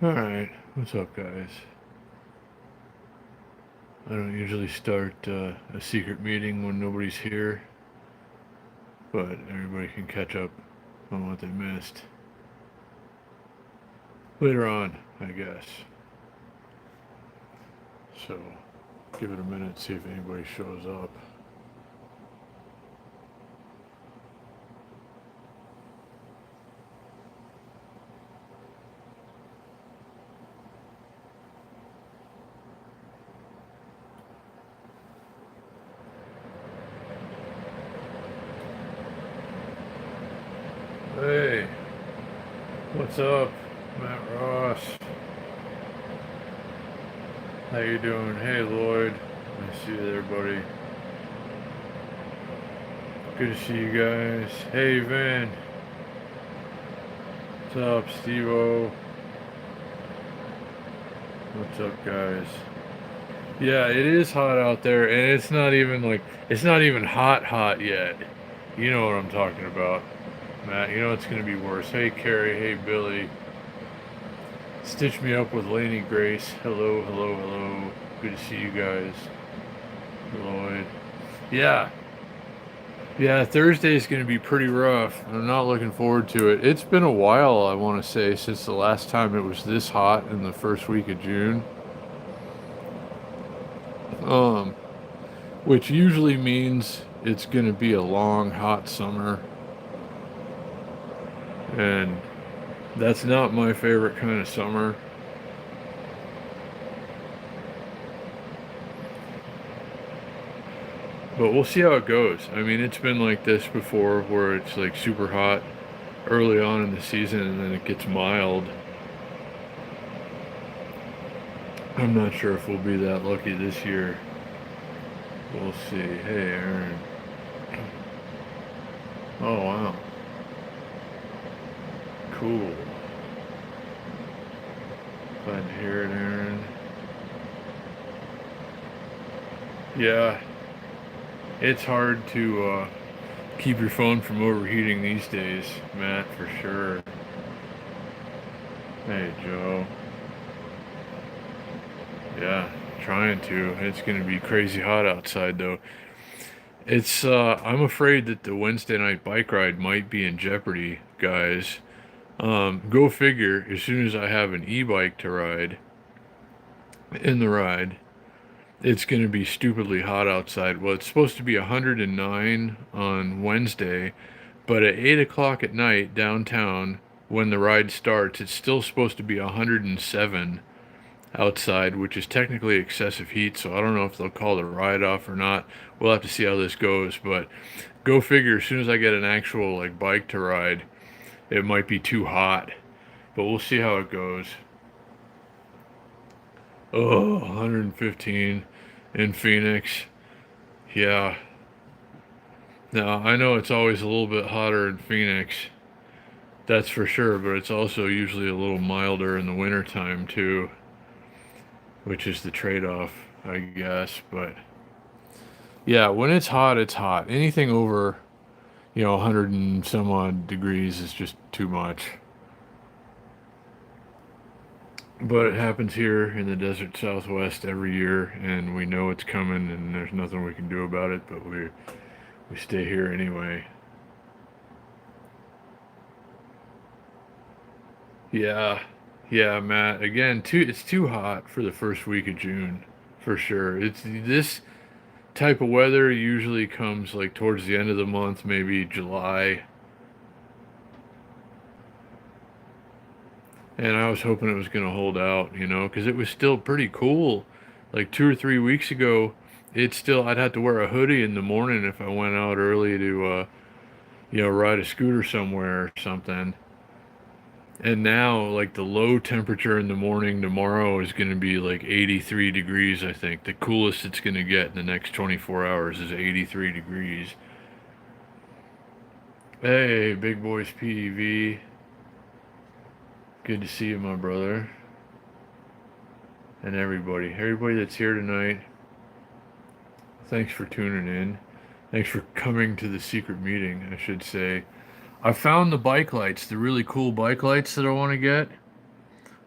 Alright, what's up, guys? I don't usually start a secret meeting when nobody's here, but everybody can catch up on what they missed later on, I guess. So, give it a minute, see if anybody shows up. Hey, what's up, Matt Ross? How you doing? Hey, Lloyd. I see you there, buddy. Good to see you guys. Hey, Vin. What's up, Steve-O? What's up, guys? Yeah, it is hot out there, and it's not even hot yet. You know what I'm talking about, Matt. You know it's gonna be worse. Hey, Carrie. Hey, Billy. Stitch me up with Laney Grace. Hello, hello, hello. Good to see you guys. Lloyd. Yeah, yeah. Thursday's gonna be pretty rough. I'm not looking forward to it. It's been a while, I want to say, since the last time it was this hot in the first week of June. Um, which usually means it's going to be a long, hot summer. And that's not my favorite kind of summer. But we'll see how it goes. I mean, it's been like this before where it's like super hot early on in the season and then it gets mild. I'm not sure if we'll be that lucky this year. We'll see. Hey, Aaron. Oh, wow. Cool. Glad to hear it, Aaron. Yeah, it's hard to keep your phone from overheating these days, Matt, for sure. Hey, Joe. Yeah, trying to. It's going to be crazy hot outside, though. I'm afraid that the Wednesday night bike ride might be in jeopardy, guys. Go figure, as soon as I have an e-bike to ride, in the ride, it's going to be stupidly hot outside. Well, it's supposed to be 109 on Wednesday, but at 8 o'clock at night downtown, when the ride starts, it's still supposed to be 107 outside, which is technically excessive heat, so I don't know if they'll call the ride off or not. We'll have to see how this goes, but go figure, as soon as I get an actual like bike to ride, it might be too hot, but we'll see how it goes. Oh, 115 in Phoenix. Yeah. Now, I know it's always a little bit hotter in Phoenix. That's for sure, but it's also usually a little milder in the wintertime too, which is the trade-off, I guess. But yeah, when it's hot, it's hot. Anything over, 100 and some odd degrees is just too much. But it happens here in the desert Southwest every year, and we know it's coming, and there's nothing we can do about it. But we stay here anyway. Yeah, yeah, Matt. Again, it's too hot for the first week of June, for sure. It's this type of weather usually comes like towards the end of the month, maybe July. And I was hoping it was going to hold out, because it was still pretty cool. Like 2 or 3 weeks ago, I'd have to wear a hoodie in the morning if I went out early to, ride a scooter somewhere or something. And now, like, the low temperature in the morning tomorrow is going to be like 83 degrees, I think. The coolest it's going to get in the next 24 hours is 83 degrees. Hey, Big Boys PEV. Good to see you, my brother. And everybody that's here tonight. Thanks for tuning in. Thanks for coming to the secret meeting, I should say. I found the bike lights, the really cool bike lights that I want to get.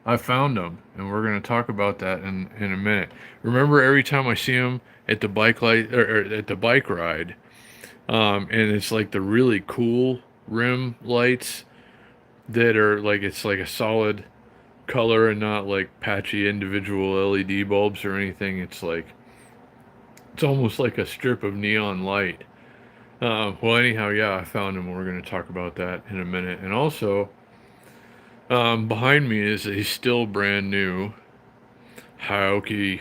I found them, and we're gonna talk about that in a minute. Remember, every time I see them at the bike light or at the bike ride, and it's like the really cool rim lights that are like it's like a solid color and not like patchy individual LED bulbs or anything. It's like it's almost like a strip of neon light. Well, anyhow, yeah, I found them. We're going to talk about that in a minute. And also, behind me is a still brand new Haoki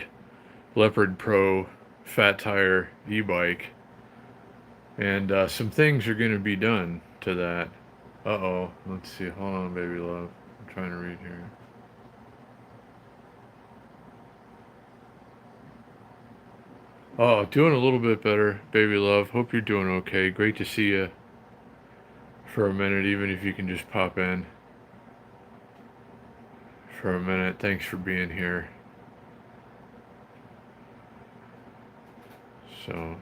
Leopard Pro fat tire e-bike, and some things are going to be done to that. Uh-oh, let's see. Hold on, baby love. I'm trying to read here. Oh, doing a little bit better, baby love. Hope you're doing okay. Great to see you for a minute, even if you can just pop in for a minute. Thanks for being here. So,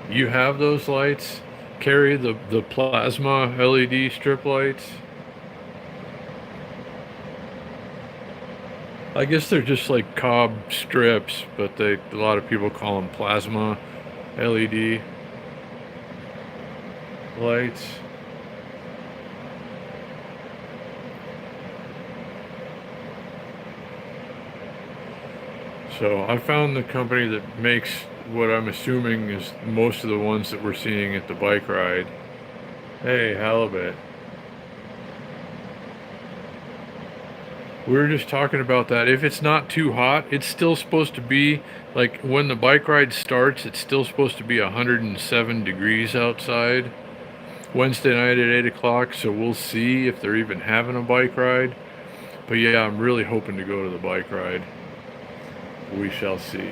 you have those lights? Carry the plasma LED strip lights? I guess they're just like cob strips, but a lot of people call them plasma LED lights. So I found the company that makes what I'm assuming is most of the ones that we're seeing at the bike ride. Hey, halibut. We were just talking about that. If it's not too hot, it's still supposed to be like when the bike ride starts, it's still supposed to be 107 degrees outside Wednesday night at 8 o'clock. So we'll see if they're even having a bike ride. But yeah, I'm really hoping to go to the bike ride. We shall see.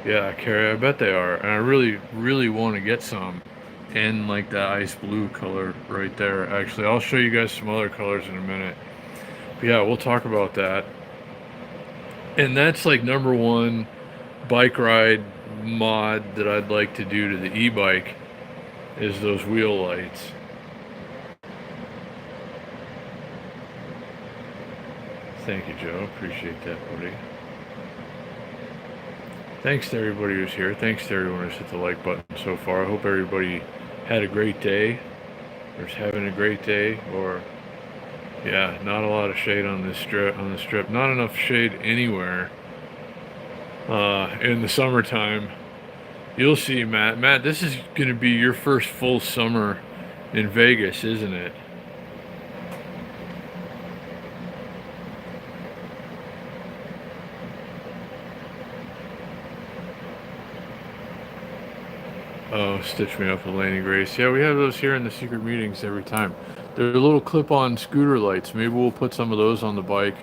Yeah, Carrie, I bet they are. And I really, really want to get some in like that ice blue color right there. Actually, I'll show you guys some other colors in a minute. But yeah, we'll talk about that. And that's like number one bike ride mod that I'd like to do to the e-bike is those wheel lights. Thank you, Joe. Appreciate that, buddy. Thanks to everybody who's here. Thanks to everyone who's hit the like button so far. I hope everybody had a great day, or is having a great day, or yeah, not a lot of shade on this strip. On the strip, not enough shade anywhere. In the summertime, you'll see, Matt. Matt, this is going to be your first full summer in Vegas, isn't it? Oh, stitch me up with Laney Grace. Yeah, we have those here in the secret meetings every time. They're little clip-on scooter lights. Maybe we'll put some of those on the bike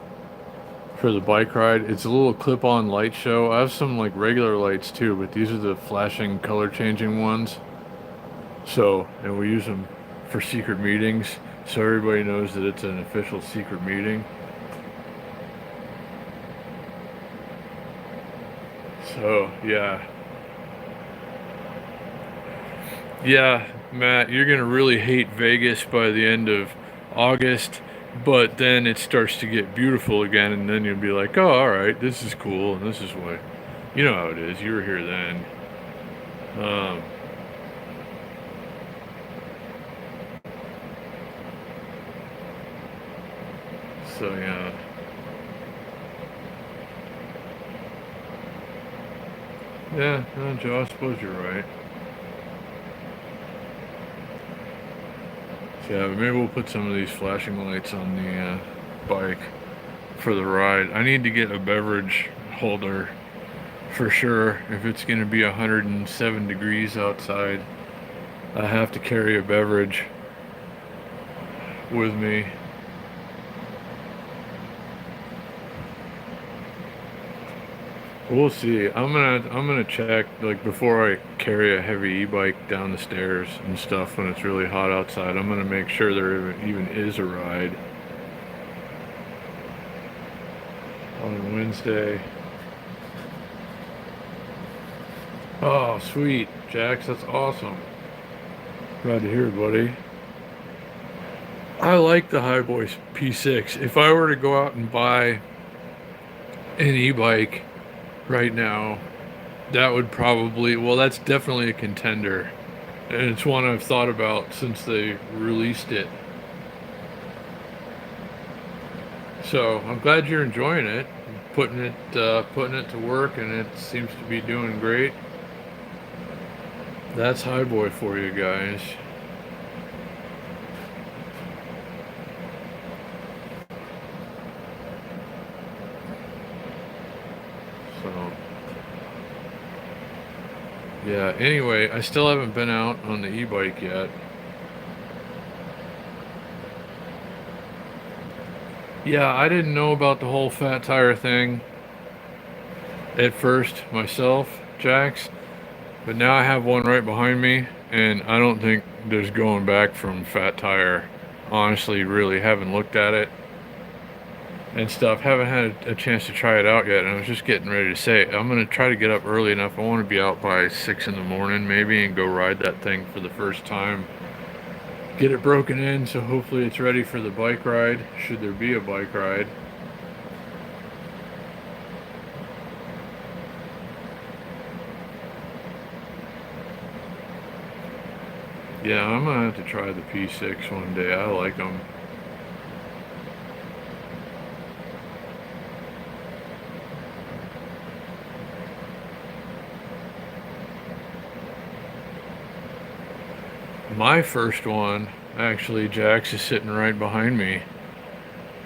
for the bike ride. It's a little clip-on light show. I have some like regular lights too, but these are the flashing color-changing ones. So, and we use them for secret meetings, so everybody knows that it's an official secret meeting. So, yeah. Yeah, Matt, you're going to really hate Vegas by the end of August, but then it starts to get beautiful again, and then you'll be like, oh, all right, this is cool, and this is what, you know how it is. You were here then. Um, so, yeah. Yeah, no, Joe, I suppose you're right. So, yeah, maybe we'll put some of these flashing lights on the bike for the ride. I need to get a beverage holder for sure. If it's going to be 107 degrees outside, I have to carry a beverage with me. We'll see. I'm gonna check like before I carry a heavy e-bike down the stairs and stuff when it's really hot outside. I'm gonna make sure there even is a ride. Wednesday. Oh, sweet, Jax, that's awesome. Glad to hear it, buddy. I like the Highboy P6. If I were to go out and buy an e-bike right now, that would probably, well, that's definitely a contender. And it's one I've thought about since they released it. So I'm glad you're enjoying it, putting it to work, and it seems to be doing great. That's Highboy for you guys. So yeah. Anyway, I still haven't been out on the e-bike yet. Yeah, I didn't know about the whole fat tire thing at first myself, Jax, but now I have one right behind me, and I don't think there's going back from fat tire. Honestly, really haven't looked at it and stuff. Haven't had a chance to try it out yet, and I was just getting ready to say, I'm going to try to get up early enough. I want to be out by 6 in the morning maybe and go ride that thing for the first time. Get it broken in, so hopefully it's ready for the bike ride, should there be a bike ride. Yeah, I'm gonna have to try the P6 one day. I like them. My first one, actually, Jax, is sitting right behind me.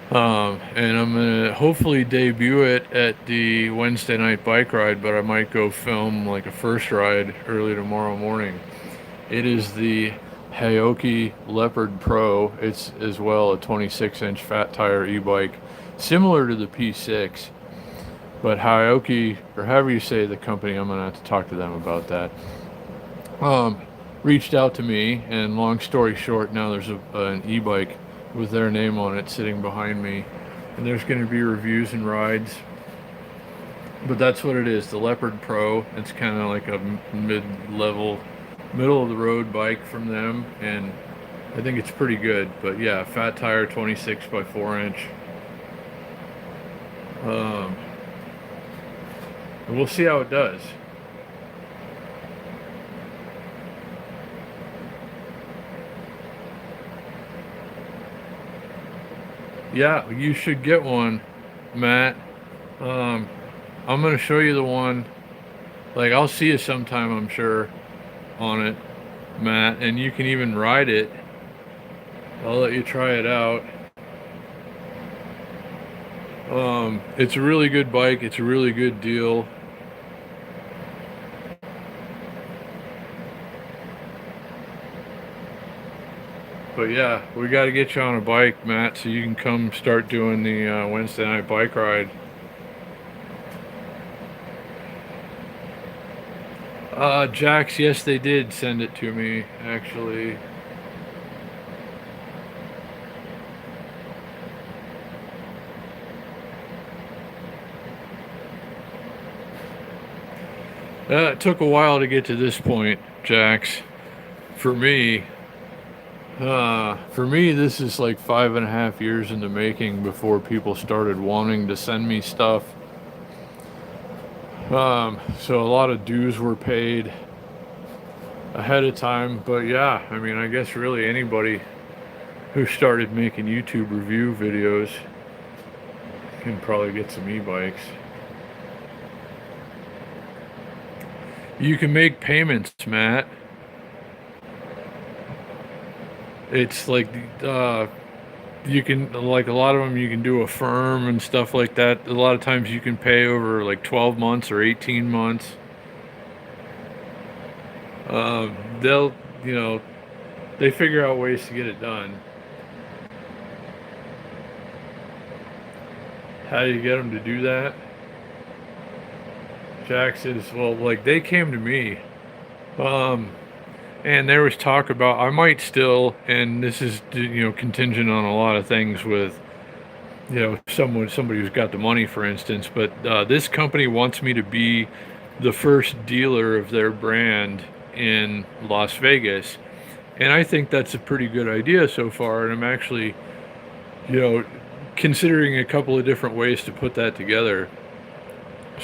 And I'm gonna hopefully debut it at the Wednesday night bike ride, but I might go film like a first ride early tomorrow morning. It is the Hayoki Leopard Pro. It's as well a 26-inch fat tire e-bike, similar to the P6, but Hayoki, or however you say the company, I'm gonna have to talk to them about that. Reached out to me, and long story short, now there's an e-bike with their name on it sitting behind me, and there's going to be reviews and rides. But that's what it is, the Leopard Pro. It's kind of like a mid-level, middle of the road bike from them, and I think it's pretty good. But yeah, fat tire, 26 by 4 inch. And we'll see how it does. Yeah, you should get one, Matt. I'm gonna show you the one. Like, I'll see you sometime, I'm sure, on it, Matt, and you can even ride it. I'll let you try it out. It's a really good bike. It's a really good deal. But yeah, we got to get you on a bike, Matt, so you can come start doing the Wednesday night bike ride. Jax, yes, they did send it to me, actually. It took a while to get to this point, Jax. For me, this is like 5.5 years in the making before people started wanting to send me stuff. So a lot of dues were paid ahead of time, but yeah, I mean, I guess really anybody who started making YouTube review videos can probably get some e-bikes. You can make payments, Matt. It's like, you can, like a lot of them, you can do a firm and stuff like that. A lot of times you can pay over like 12 months or 18 months. They'll, they figure out ways to get it done. How do you get them to do that? Jack says, well, like they came to me, and there was talk about I might still, and this is contingent on a lot of things with somebody who's got the money, for instance. But this company wants me to be the first dealer of their brand in Las Vegas, and I think that's a pretty good idea so far. And I'm actually, you know, considering a couple of different ways to put that together.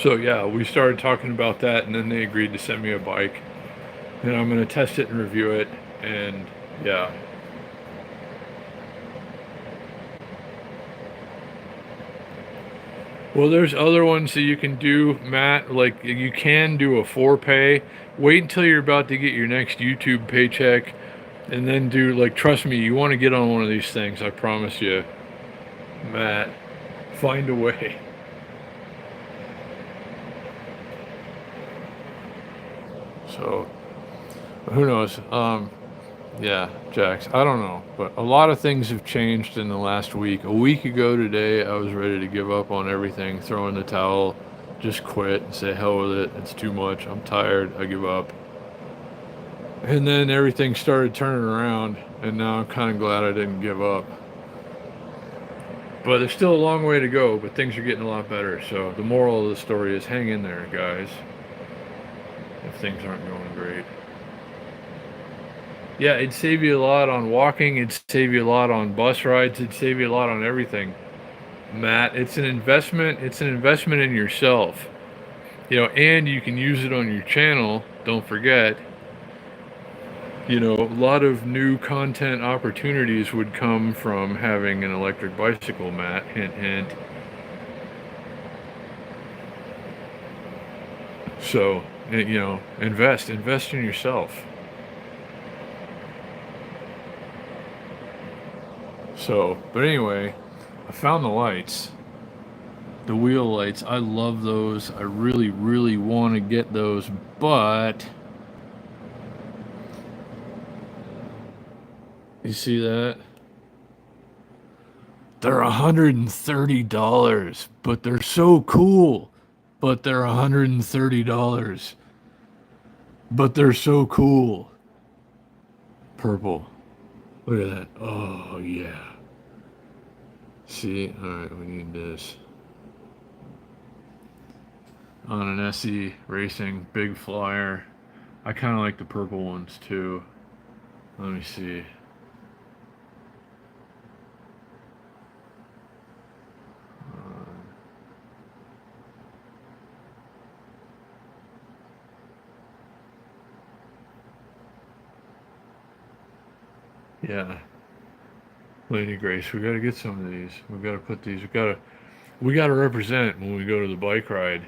So yeah, we started talking about that, and then they agreed to send me a bike, and I'm going to test it and review it, and yeah. Well, there's other ones that you can do, Matt. Like you can do a 4Pay. Wait until you're about to get your next YouTube paycheck, and then do like. Trust me, you want to get on one of these things. I promise you, Matt. Find a way. So who knows? Yeah, Jax. I don't know, but a lot of things have changed in the last week. A week ago today, I was ready to give up on everything, throw in the towel, just quit, and say hell with it. It's too much. I'm tired. I give up. And then everything started turning around, and now I'm kind of glad I didn't give up. But there's still a long way to go, but things are getting a lot better. So the moral of the story is hang in there, guys, if things aren't going great. Yeah, it'd save you a lot on walking, it'd save you a lot on bus rides, it'd save you a lot on everything. Matt, it's an investment in yourself. And you can use it on your channel, don't forget. A lot of new content opportunities would come from having an electric bicycle, Matt. Hint, hint. So, invest in yourself. So, but anyway, I found the lights, the wheel lights. I love those. I really, really want to get those, but you see that? They're $130, but they're so cool. But they're $130, but they're so cool. Purple. Look at that. Oh, yeah. See? Alright, we need this. On an SE Racing Big Flyer. I kind of like the purple ones too. Let me see. Yeah, Lady Grace, we gotta get some of these. We gotta put these. We gotta represent when we go to the bike ride.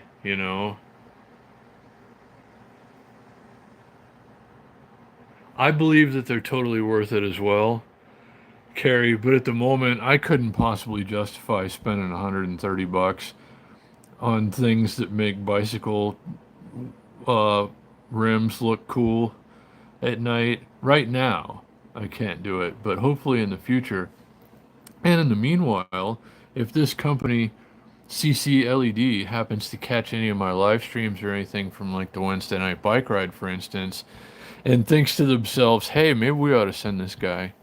I believe that they're totally worth it as well, Carrie. But at the moment, I couldn't possibly justify spending $130 on things that make bicycle uh, rims look cool at night. Right now, I can't do it, but hopefully in the future. And in the meanwhile, if this company CCLED happens to catch any of my live streams or anything from like the Wednesday night bike ride, for instance, and thinks to themselves, hey, maybe we ought to send this guy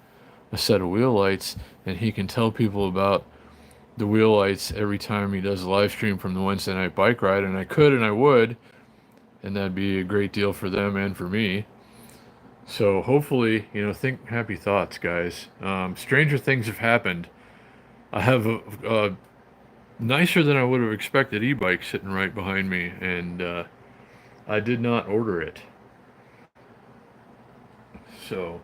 a set of wheel lights and he can tell people about the wheel lights every time he does a live stream from the Wednesday night bike ride, and I could and I would, and that'd be a great deal for them and for me. So hopefully, think happy thoughts, guys. Stranger things have happened. I have a nicer than I would have expected e-bike sitting right behind me, and I did not order it. So,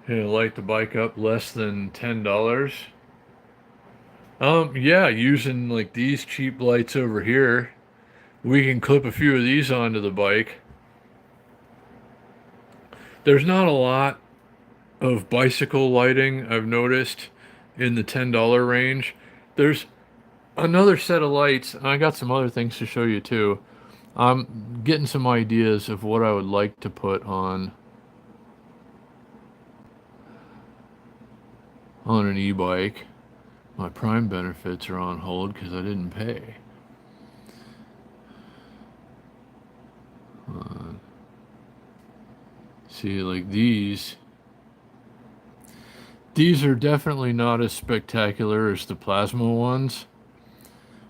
light the bike up less than $10. Yeah, using like these cheap lights over here, we can clip a few of these onto the bike. There's not a lot of bicycle lighting I've noticed in the $10 range. There's another set of lights, and I got some other things to show you too. I'm getting some ideas of what I would like to put on an e-bike. My Prime benefits are on hold because I didn't pay. See, like these are definitely not as spectacular as the plasma ones,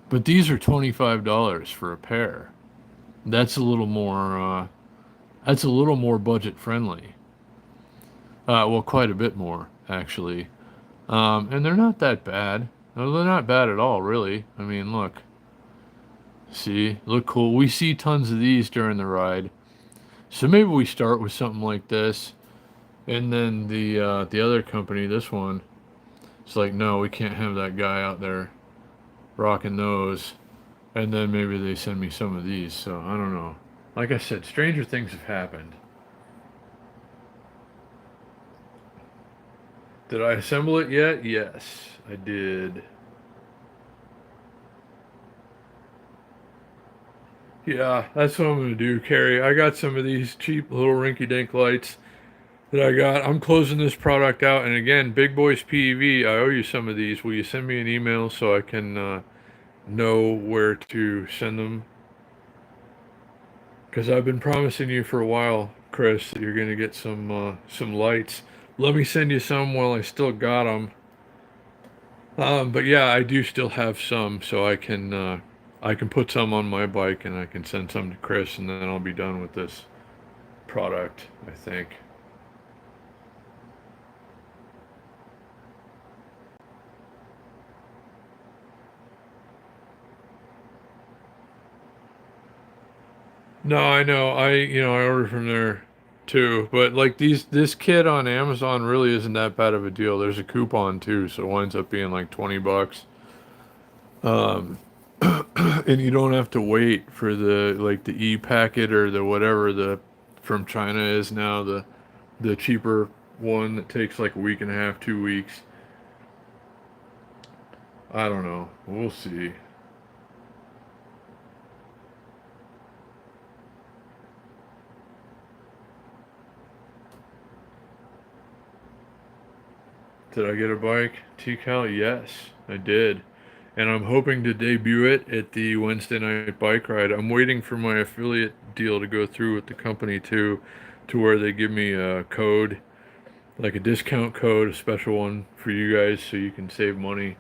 but these are $25 for a pair. That's a little more, that's a little more budget friendly. Well, quite a bit more, actually. And they're not that bad. No, they're not bad at all, really. I mean, look. See, look cool. We see tons of these during the ride. So maybe we start with something like this, and then the other company, this one, it's like, no, we can't have that guy out there rocking those. And then maybe they send me some of these. So I don't know. Like I said, stranger things have happened. Did I assemble it yet? Yes, I did. Yeah, that's what I'm gonna do, Carrie. I got some of these cheap little rinky-dink lights that I got. I'm closing this product out, and again, Big Boys PEV, I owe you some of these. Will you send me an email so I can know where to send them? Because I've been promising you for a while, Chris, that you're gonna get some lights. Let me send you some while I still got them. But yeah, I do still have some, so I can put some on my bike and I can send some to Chris, and then I'll be done with this product, I think. No, I know. I ordered from there too, but like this kit on Amazon really isn't that bad of a deal. There's a coupon too, so it winds up being like 20 bucks. Um, and you don't have to wait for the like the e-packet or the whatever the from China is now, the cheaper one that takes like a week and a half, 2 weeks. I don't know. We'll see. Did I get a bike? T-Cal? Yes, I did. And I'm hoping to debut it at the Wednesday night bike ride. I'm waiting for my affiliate deal to go through with the company too, to where they give me a code, like a discount code, a special one for you guys so you can save money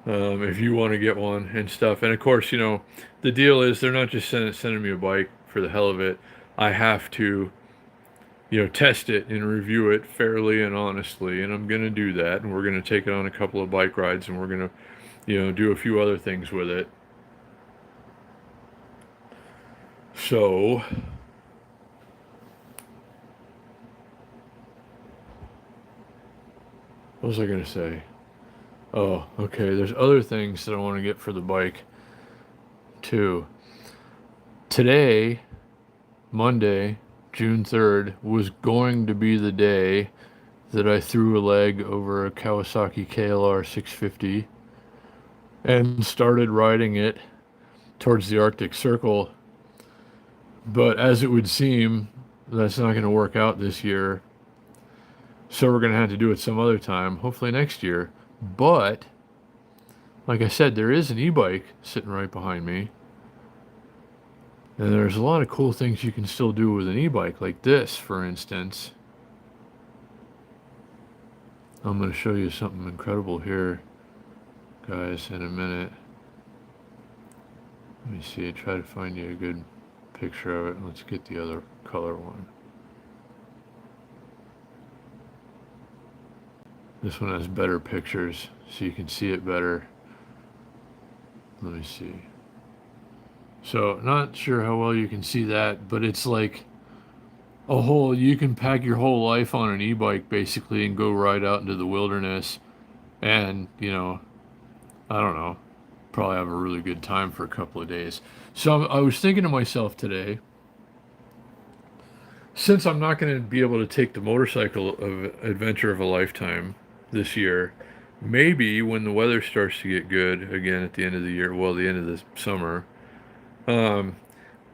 if you want to get one and stuff. And of course, the deal is they're not just sending me a bike for the hell of it. I have to test it and review it fairly and honestly, and I'm gonna do that. And we're gonna take it on a couple of bike rides, and we're gonna, do a few other things with it. So, what was I gonna say? Oh, okay. There's other things that I want to get for the bike too. Today, Monday, June 3rd, was going to be the day that I threw a leg over a Kawasaki KLR 650 and started riding it towards the Arctic Circle. But as it would seem, that's not going to work out this year. So we're going to have to do it some other time, hopefully next year. But, like I said, there is an e-bike sitting right behind me. And there's a lot of cool things you can still do with an e-bike, like this, for instance. I'm going to show you something incredible here, guys, in a minute. Let me see, try to find you a good picture of it. Let's get the other color one. This one has better pictures, so you can see it better. Let me see. So, not sure how well you can see that, but it's like you can pack your whole life on an e-bike basically and go ride out into the wilderness and, I don't know, probably have a really good time for a couple of days. So I was thinking to myself today, since I'm not going to be able to take the motorcycle of adventure of a lifetime this year, maybe when the weather starts to get good again at the end of the year, well, the end of the summer,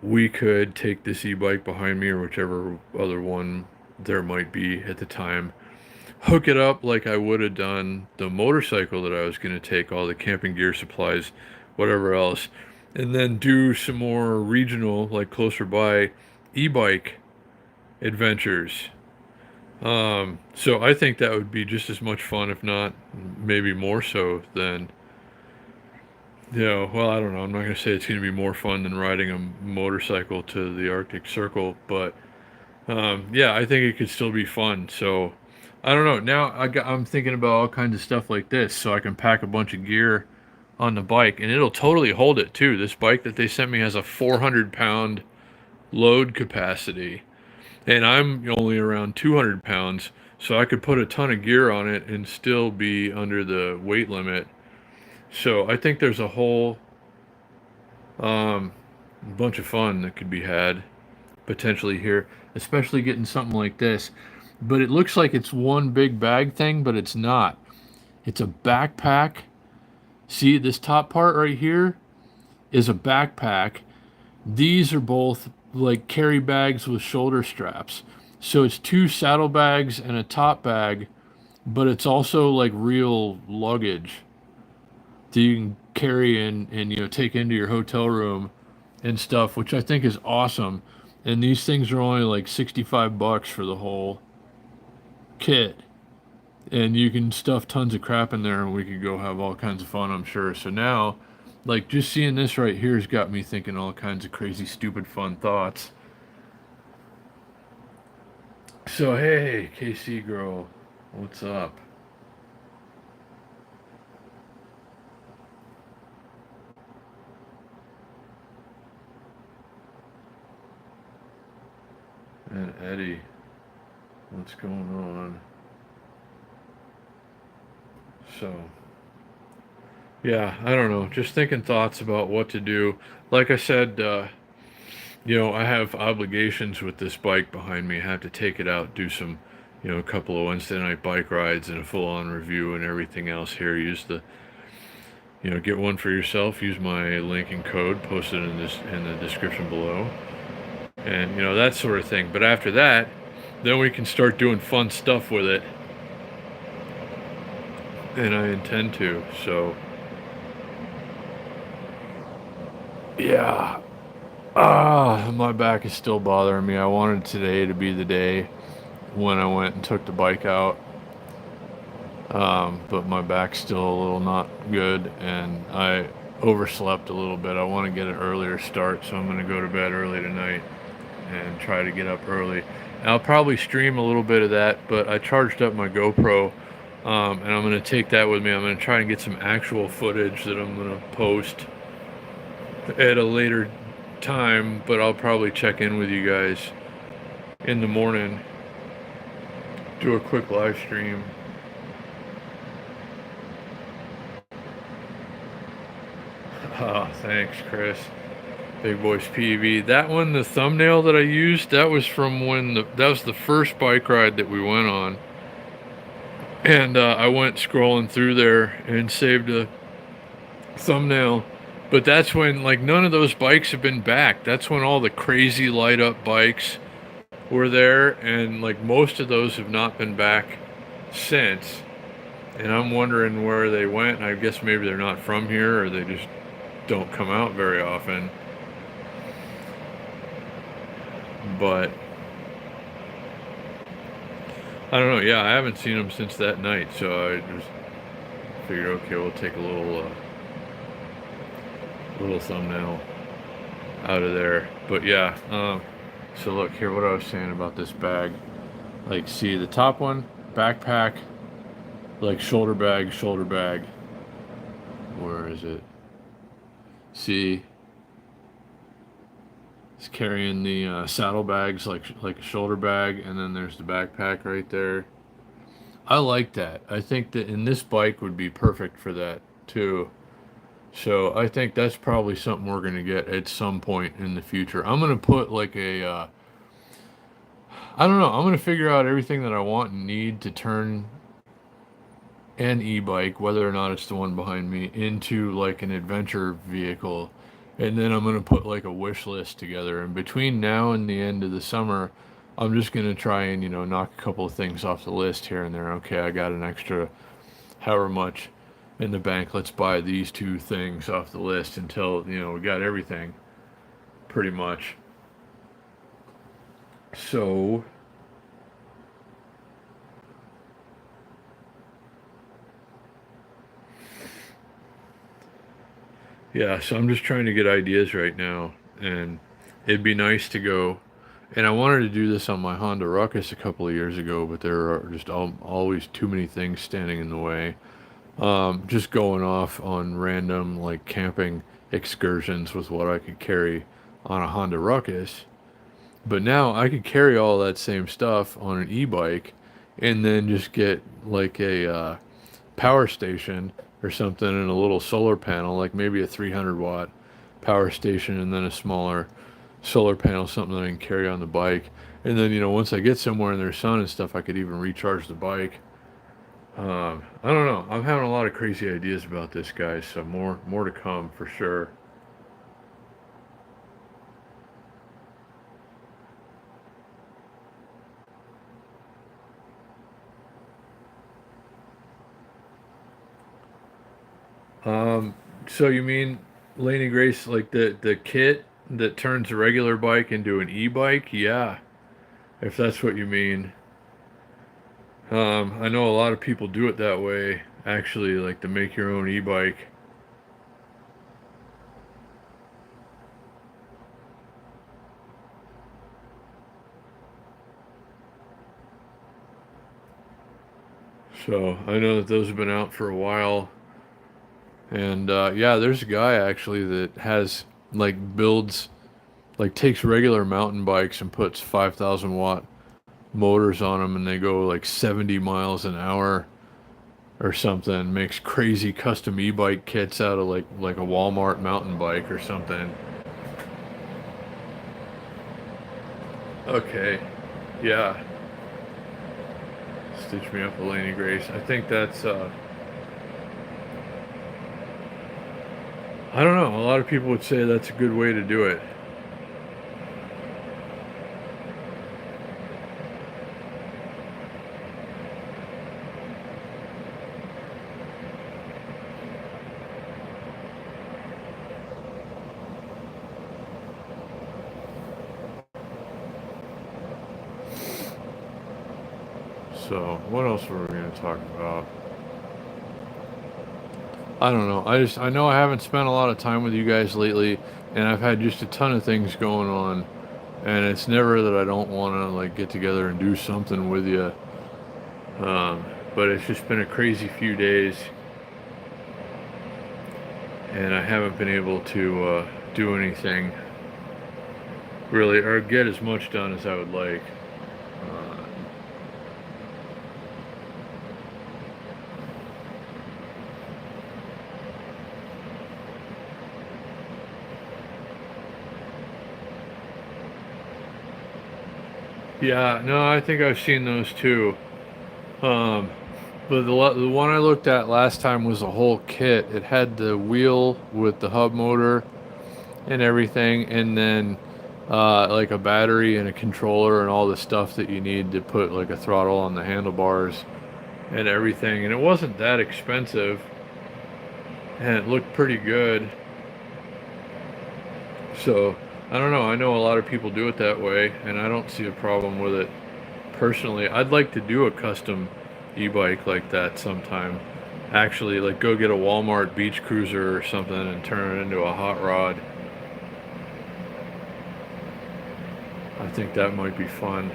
we could take this e-bike behind me or whichever other one there might be at the time, hook it up like I would have done the motorcycle that I was going to take, all the camping gear, supplies, whatever else, and then do some more regional, like closer by e-bike adventures. So I think that would be just as much fun, if not maybe more so than, well, I don't know. I'm not going to say it's going to be more fun than riding a motorcycle to the Arctic Circle, but yeah, I think it could still be fun. So I don't know. Now I'm thinking about all kinds of stuff like this, so I can pack a bunch of gear on the bike, and it'll totally hold it too. This bike that they sent me has a 400-pound load capacity, and I'm only around 200 pounds, so I could put a ton of gear on it and still be under the weight limit. So I think there's a whole um, bunch of fun that could be had potentially here, especially getting something like this. But it looks like it's one big bag thing, but it's not. It's a backpack. See, this top part right here is a backpack. These are both like carry bags with shoulder straps. So it's two saddlebags and a top bag, but it's also like real luggage that you can carry and take into your hotel room and stuff, which I think is awesome. And these things are only like 65 bucks for the whole kit. And you can stuff tons of crap in there and we could go have all kinds of fun, I'm sure. So now, like, just seeing this right here has got me thinking all kinds of crazy, stupid, fun thoughts. So, hey, KC girl, what's up? And Eddie, what's going on? So, yeah, I don't know. Just thinking thoughts about what to do. Like I said, I have obligations with this bike behind me. I have to take it out, do some, a couple of Wednesday night bike rides and a full on review and everything else here. Use the, get one for yourself. Use my link and code posted in the description below. And, that sort of thing. But after that, then we can start doing fun stuff with it. And I intend to. So, yeah. My back is still bothering me. I wanted today to be the day when I went and took the bike out. But my back's still a little not good, and I overslept a little bit. I want to get an earlier start, so I'm going to go to bed early tonight and try to get up early. And I'll probably stream a little bit of that, but I charged up my GoPro, and I'm going to take that with me. I'm going to try and get some actual footage that I'm going to post at a later time, but I'll probably check in with you guys in the morning, do a quick live stream. Thanks, Chris. Big Boys PV. That one, the thumbnail that I used, that was from that was the first bike ride that we went on. And I went scrolling through there and saved a thumbnail. But that's when, like, none of those bikes have been back. That's when all the crazy light up bikes were there. And, like, most of those have not been back since. And I'm wondering where they went. I guess maybe they're not from here, or they just don't come out very often. But I don't know. Yeah, I haven't seen them since that night, so I just figured, okay, we'll take a little thumbnail out of there. But yeah, so look here, what I was saying about this bag. Like, see the top one, backpack, like shoulder bag. Where is it? See, it's carrying the saddlebags like a shoulder bag, and then there's the backpack right there. I like that. I think that in this bike would be perfect for that too. So I think that's probably something we're gonna get at some point in the future. I'm gonna put like I don't know. I'm gonna figure out everything that I want and need to turn an e-bike, whether or not it's the one behind me, into like an adventure vehicle. And then I'm going to put like a wish list together. And between now and the end of the summer, I'm just going to try and, knock a couple of things off the list here and there. Okay, I got an extra however much in the bank. Let's buy these two things off the list until, we got everything pretty much. So, yeah, so I'm just trying to get ideas right now, and it'd be nice to go. And I wanted to do this on my Honda Ruckus a couple of years ago, but there are just always too many things standing in the way. Just going off on random like camping excursions with what I could carry on a Honda Ruckus. But now I could carry all that same stuff on an e-bike and then just get like a power station or something and a little solar panel, like maybe a 300 watt power station and then a smaller solar panel, something that I can carry on the bike. And then, once I get somewhere in there's sun and stuff, I could even recharge the bike. I don't know. I'm having a lot of crazy ideas about this, guys. So more to come for sure. Um, so you mean Laney Grace, like the kit that turns a regular bike into an e-bike? Yeah, if that's what you mean. I know a lot of people do it that way, actually, like to make your own e-bike. So I know that those have been out for a while. And yeah, there's a guy actually that has like builds like takes regular mountain bikes and puts 5,000 watt motors on them and they go like 70 miles an hour or something. Makes crazy custom e-bike kits out of like a Walmart mountain bike or something. Okay, yeah, stitch me up a Laney Grace. I think that's I don't know. A lot of people would say that's a good way to do it. So what else were we going to talk about? I don't know. I know I haven't spent a lot of time with you guys lately, and I've had just a ton of things going on, and it's never that I don't want to like get together and do something with you. But it's just been a crazy few days, and I haven't been able to do anything really or get as much done as I would like. Uh, yeah, no, I think I've seen those too. Um, but the one I looked at last time was a whole kit. It had the wheel with the hub motor and everything, and then like a battery and a controller and all the stuff that you need to put like a throttle on the handlebars and everything. And it wasn't that expensive, and it looked pretty good. So I don't know. I know a lot of people do it that way, and I don't see a problem with it personally. I'd like to do a custom e-bike like that sometime. Actually, like go get a Walmart beach cruiser or something and turn it into a hot rod. I think that might be fun.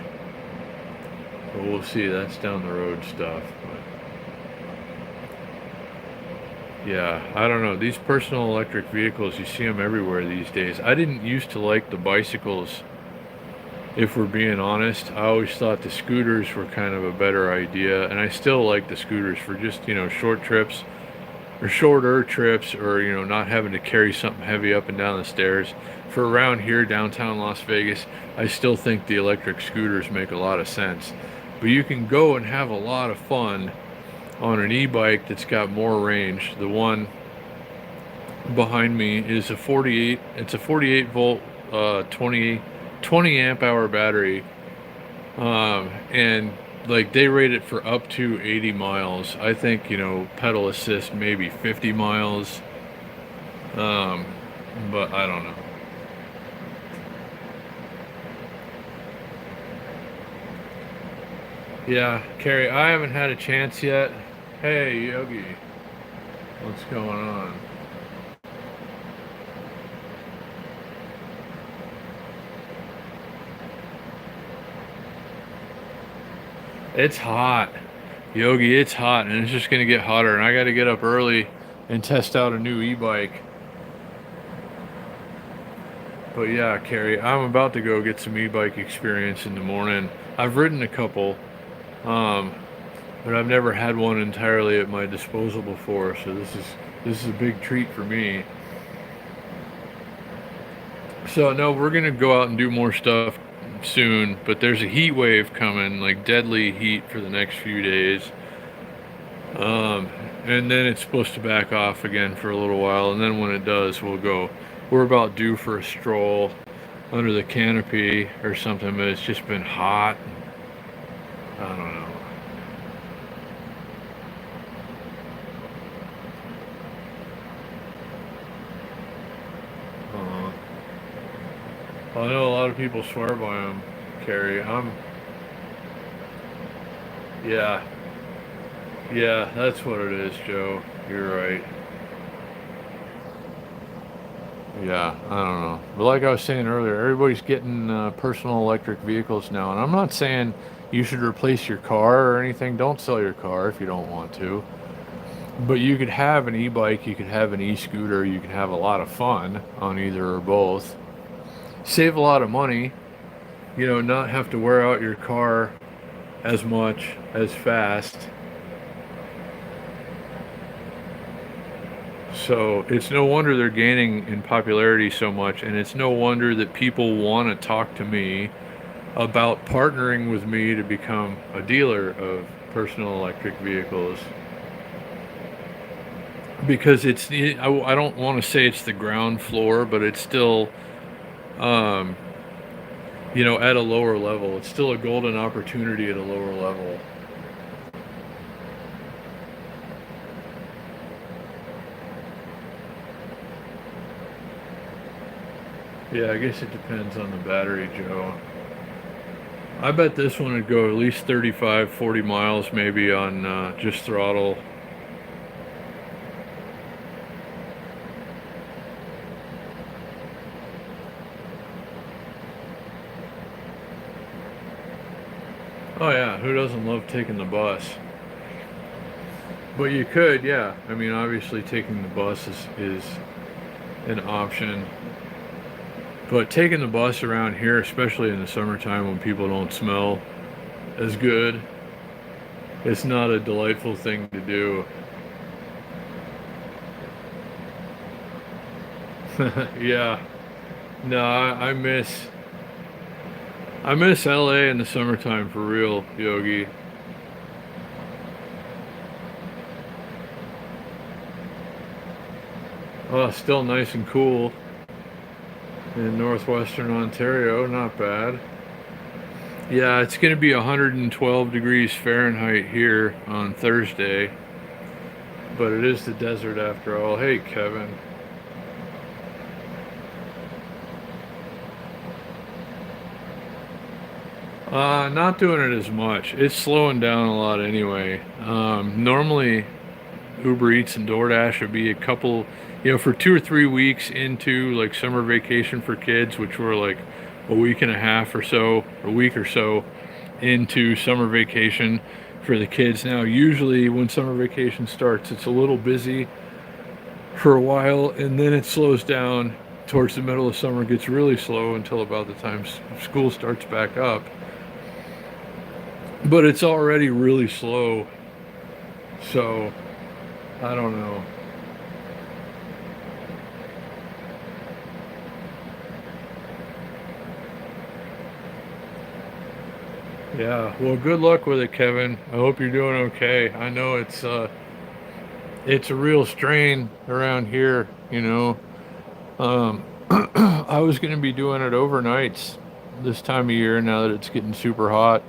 But we'll see. That's down the road stuff. But yeah, I don't know. These personal electric vehicles, you see them everywhere these days. I didn't used to like the bicycles, if we're being honest. I always thought the scooters were kind of a better idea, and I still like the scooters for just, short trips or shorter trips or, not having to carry something heavy up and down the stairs. For around here, downtown Las Vegas, I still think the electric scooters make a lot of sense. But you can go and have a lot of fun on an e-bike that's got more range. The one behind me is a 48, it's a 48 volt, 20 amp hour battery. And like they rate it for up to 80 miles. I think, pedal assist maybe 50 miles. Um, but I don't know. Yeah, Carrie, I haven't had a chance yet. Hey, Yogi, what's going on? It's hot. Yogi, it's hot, and it's just gonna get hotter, and I gotta get up early and test out a new e-bike. But yeah, Carrie, I'm about to go get some e-bike experience in the morning. I've ridden a couple, um, but I've never had one entirely at my disposal before, so this is a big treat for me. So no, we're gonna go out and do more stuff soon, but there's a heat wave coming, like deadly heat for the next few days. Um, and then it's supposed to back off again for a little while, and then when it does, we'll go. We're about due for a stroll under the canopy or something, but it's just been hot. I don't know. Uh, I know a lot of people swear by them, Carrie. Yeah, yeah, that's what it is, Joe. You're right. Yeah, I don't know. But like I was saying earlier, everybody's getting personal electric vehicles now, and I'm not saying you should replace your car or anything. Don't sell your car if you don't want to. But you could have an e-bike, you could have an e-scooter, you could have a lot of fun on either or both. Save a lot of money, not have to wear out your car as much as fast. So it's no wonder they're gaining in popularity so much, and it's no wonder that people want to talk to me about partnering with me to become a dealer of personal electric vehicles. Because I don't want to say it's the ground floor, but it's still, um, at a lower level. It's still a golden opportunity at a lower level. Yeah, I guess it depends on the battery, Joe. I bet this one would go at least 35, 40 miles maybe on just throttle. Oh yeah, who doesn't love taking the bus? But you could, yeah. I mean, obviously taking the bus is an option. But taking the bus around here, especially in the summertime when people don't smell as good, it's not a delightful thing to do. Yeah. No, I miss LA in the summertime for real, Yogi. Oh, still nice and cool in northwestern Ontario, not bad. Yeah, it's going to be 112 degrees Fahrenheit here on Thursday, but it is the desert after all. Hey, Kevin. Not doing it as much. It's slowing down a lot anyway. Normally, Uber Eats and DoorDash would be a couple, for 2 or 3 weeks into like summer vacation for kids, which were like a week and a half or so, a week or so into summer vacation for the kids. Now, usually when summer vacation starts, it's a little busy for a while and then it slows down towards the middle of summer, gets really slow until about the time school starts back up. But it's already really slow, so I don't know. Yeah, well, good luck with it, Kevin. I hope you're doing okay. I know it's a real strain around here, Um, I was going to be doing it overnights this time of year now that it's getting super hot,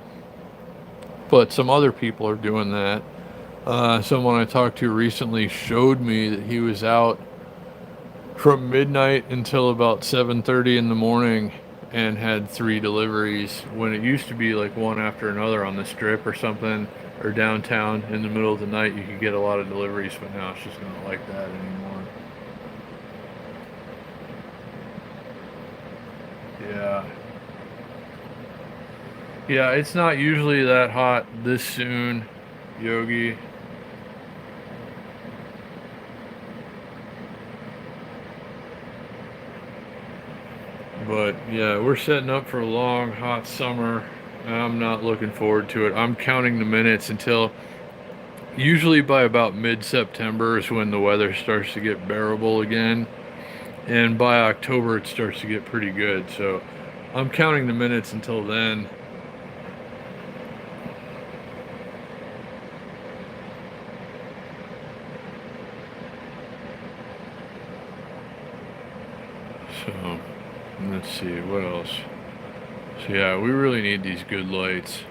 but some other people are doing that. Someone I talked to recently showed me that he was out from midnight until about 7:30 in the morning and had 3 deliveries when it used to be like one after another on the strip or something, or downtown in the middle of the night you could get a lot of deliveries, but now it's just not like that anymore. Yeah. Yeah, it's not usually that hot this soon, Yogi. But yeah, we're setting up for a long, hot summer. I'm not looking forward to it. I'm counting the minutes until usually by about mid-September is when the weather starts to get bearable again. And by October, it starts to get pretty good. So I'm counting the minutes until then. So let's see what else. So yeah, we really need these good lights.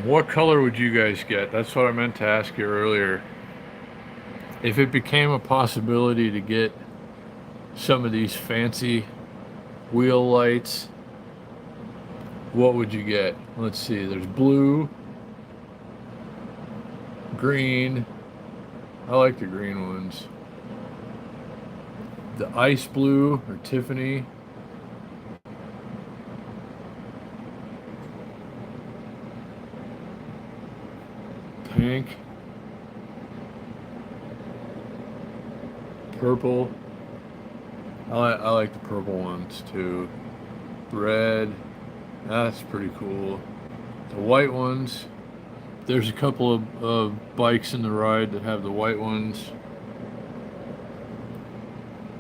What color would you guys get? That's what I meant to ask you earlier. If it became a possibility to get some of these fancy wheel lights, what would you get? Let's see. There's blue, green. I like the green ones. The ice blue or Tiffany. Pink. Purple. I like the purple ones too. Red. That's pretty cool. The white ones. There's a couple of bikes in the ride that have the white ones.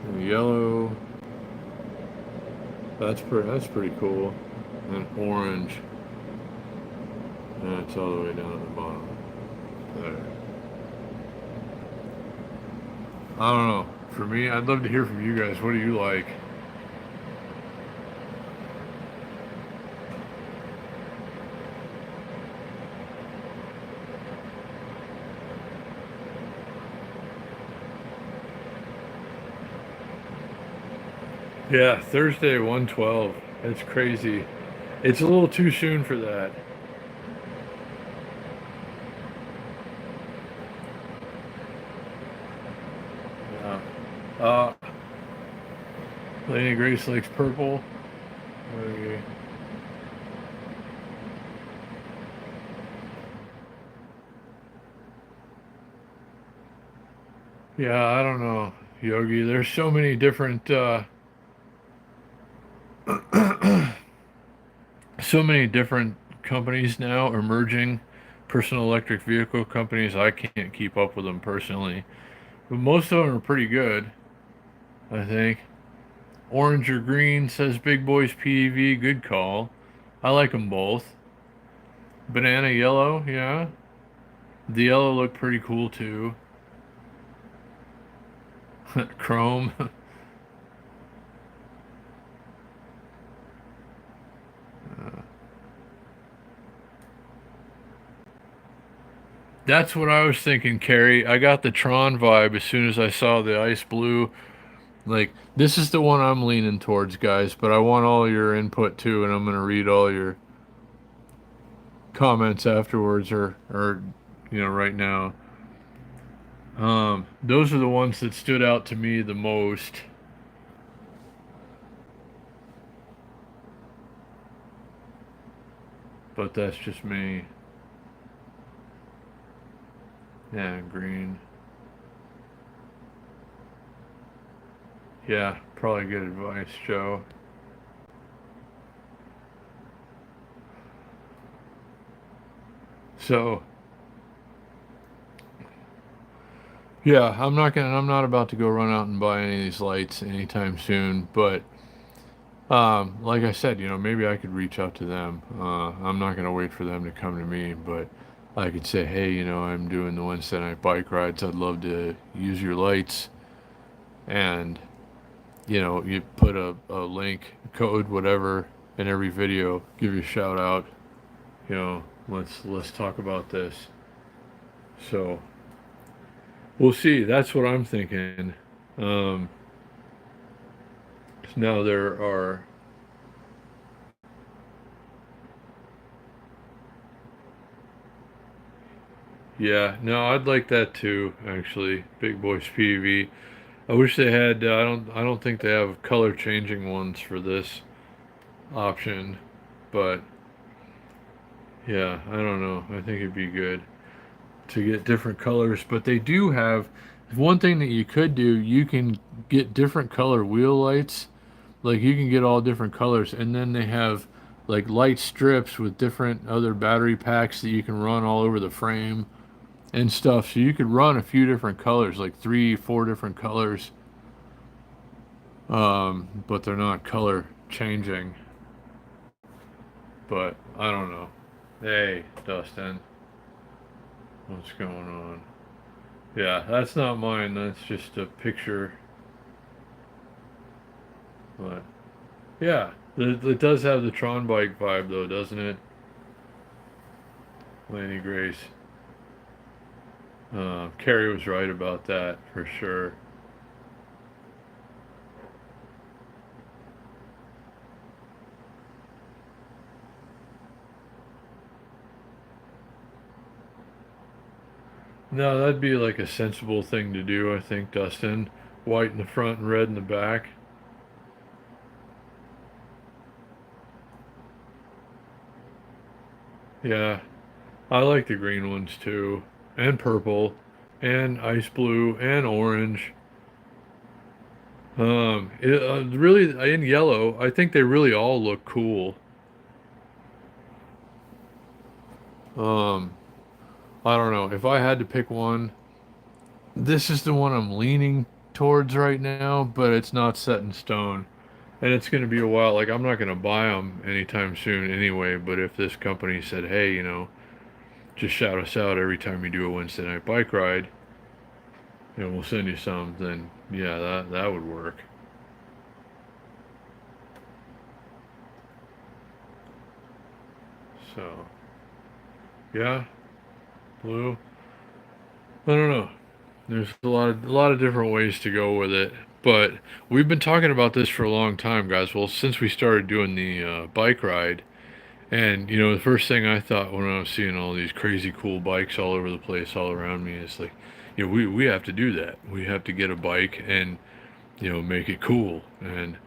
And the yellow. That's pretty cool. And orange. And it's all the way down at the bottom. There. I don't know. For me, I'd love to hear from you guys. What do you like? Yeah, Thursday 112. It's crazy. It's a little too soon for that. Yeah. Uh, Lady Grace likes purple. Okay. Yeah, I don't know, Yogi. There's so many different, so many different companies now emerging, personal electric vehicle companies. I can't keep up with them personally, but most of them are pretty good, I think. Orange or green says Big Boys PEV. Good call. I like them both. Banana yellow, yeah. The yellow looked pretty cool too. Chrome. That's what I was thinking, Carrie. I got the Tron vibe as soon as I saw the ice blue. Like, this is the one I'm leaning towards, guys, but I want all your input too, and I'm going to read all your comments afterwards or right now. Those are the ones that stood out to me the most, but that's just me. Yeah, green. Yeah, probably good advice, Joe. So, yeah, I'm not about to go run out and buy any of these lights anytime soon, but like I said, maybe I could reach out to them. I'm not gonna wait for them to come to me, but I could say, hey, I'm doing the Wednesday night bike rides. I'd love to use your lights, and you put a link, code, whatever, in every video. Give you a shout out. Let's talk about this. So we'll see. That's what I'm thinking. Um, now there are, yeah, no, I'd like that too, actually. Big Boy PV. I wish they had, I don't think they have color changing ones for this option, but yeah, I don't know. I think it'd be good to get different colors, but they do have one thing that you could do, you can get different color wheel lights. Like you can get all different colors, and then they have like light strips with different other battery packs that you can run all over the frame and stuff. So you could run a few different colors, like three, four different colors, but they're not color changing. But I don't know. Hey, Dustin, what's going on? Yeah, that's not mine. That's just a picture. But yeah, it does have the Tron bike vibe, though, doesn't it? Laney Grace. Carrie was right about that for sure. No, that'd be like a sensible thing to do, I think, Dustin. White in the front and red in the back. Yeah, I like the green ones too, and purple, and ice blue, and orange. Really, in yellow, I think they really all look cool. Um, I don't know. If I had to pick one, this is the one I'm leaning towards right now, but it's not set in stone. And it's going to be a while. Like, I'm not going to buy them anytime soon anyway, but if this company said, hey, just shout us out every time you do a Wednesday night bike ride, and we'll send you some, then yeah, that would work. So, yeah, blue. I don't know. There's a lot of different ways to go with it, but we've been talking about this for a long time, guys. Well, since we started doing the bike ride, and the first thing I thought when I was seeing all these crazy cool bikes all over the place, all around me, is like, we have to do that. We have to get a bike and make it cool. And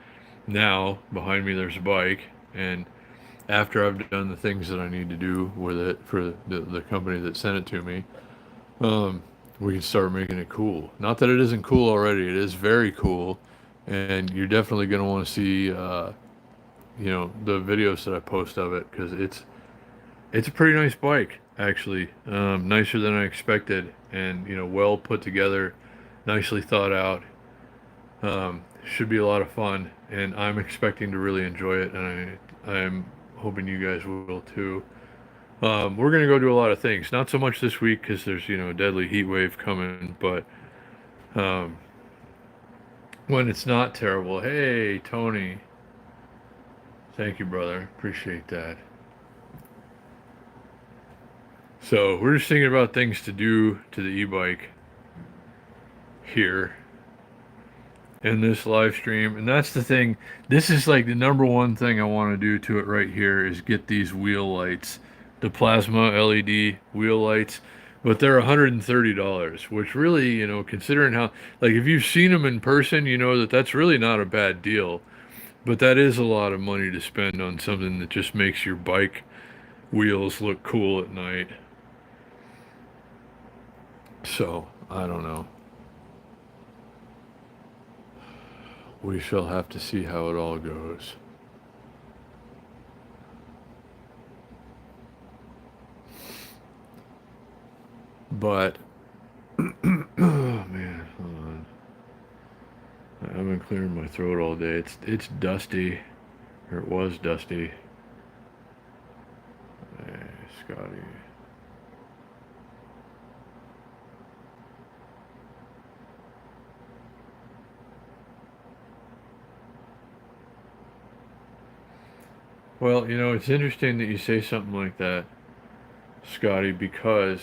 now behind me there's a bike, and after I've done the things that I need to do with it for the company that sent it to me, um, we can start making it cool. Not that it isn't cool already; it is very cool, and you're definitely going to want to see, the videos that I post of it because it's a pretty nice bike actually, nicer than I expected, and well put together, nicely thought out. Should be a lot of fun, and I'm expecting to really enjoy it, and I'm hoping you guys will too. We're gonna go do a lot of things. Not so much this week because there's a deadly heat wave coming, but um, when it's not terrible, hey Tony, thank you, brother, appreciate that. So we're just thinking about things to do to the e-bike here in this live stream, and that's the thing. This is like the number one thing I want to do to it right here is get these wheel lights, the plasma LED wheel lights, but they're $130, which really, considering how, like, if you've seen them in person, you know that that's really not a bad deal, but that is a lot of money to spend on something that just makes your bike wheels look cool at night. So I don't know. We shall have to see how it all goes. But oh man, hold on. I've been clearing my throat all day. It's dusty, or it was dusty. Hey, Scotty. Well, it's interesting that you say something like that, Scotty, because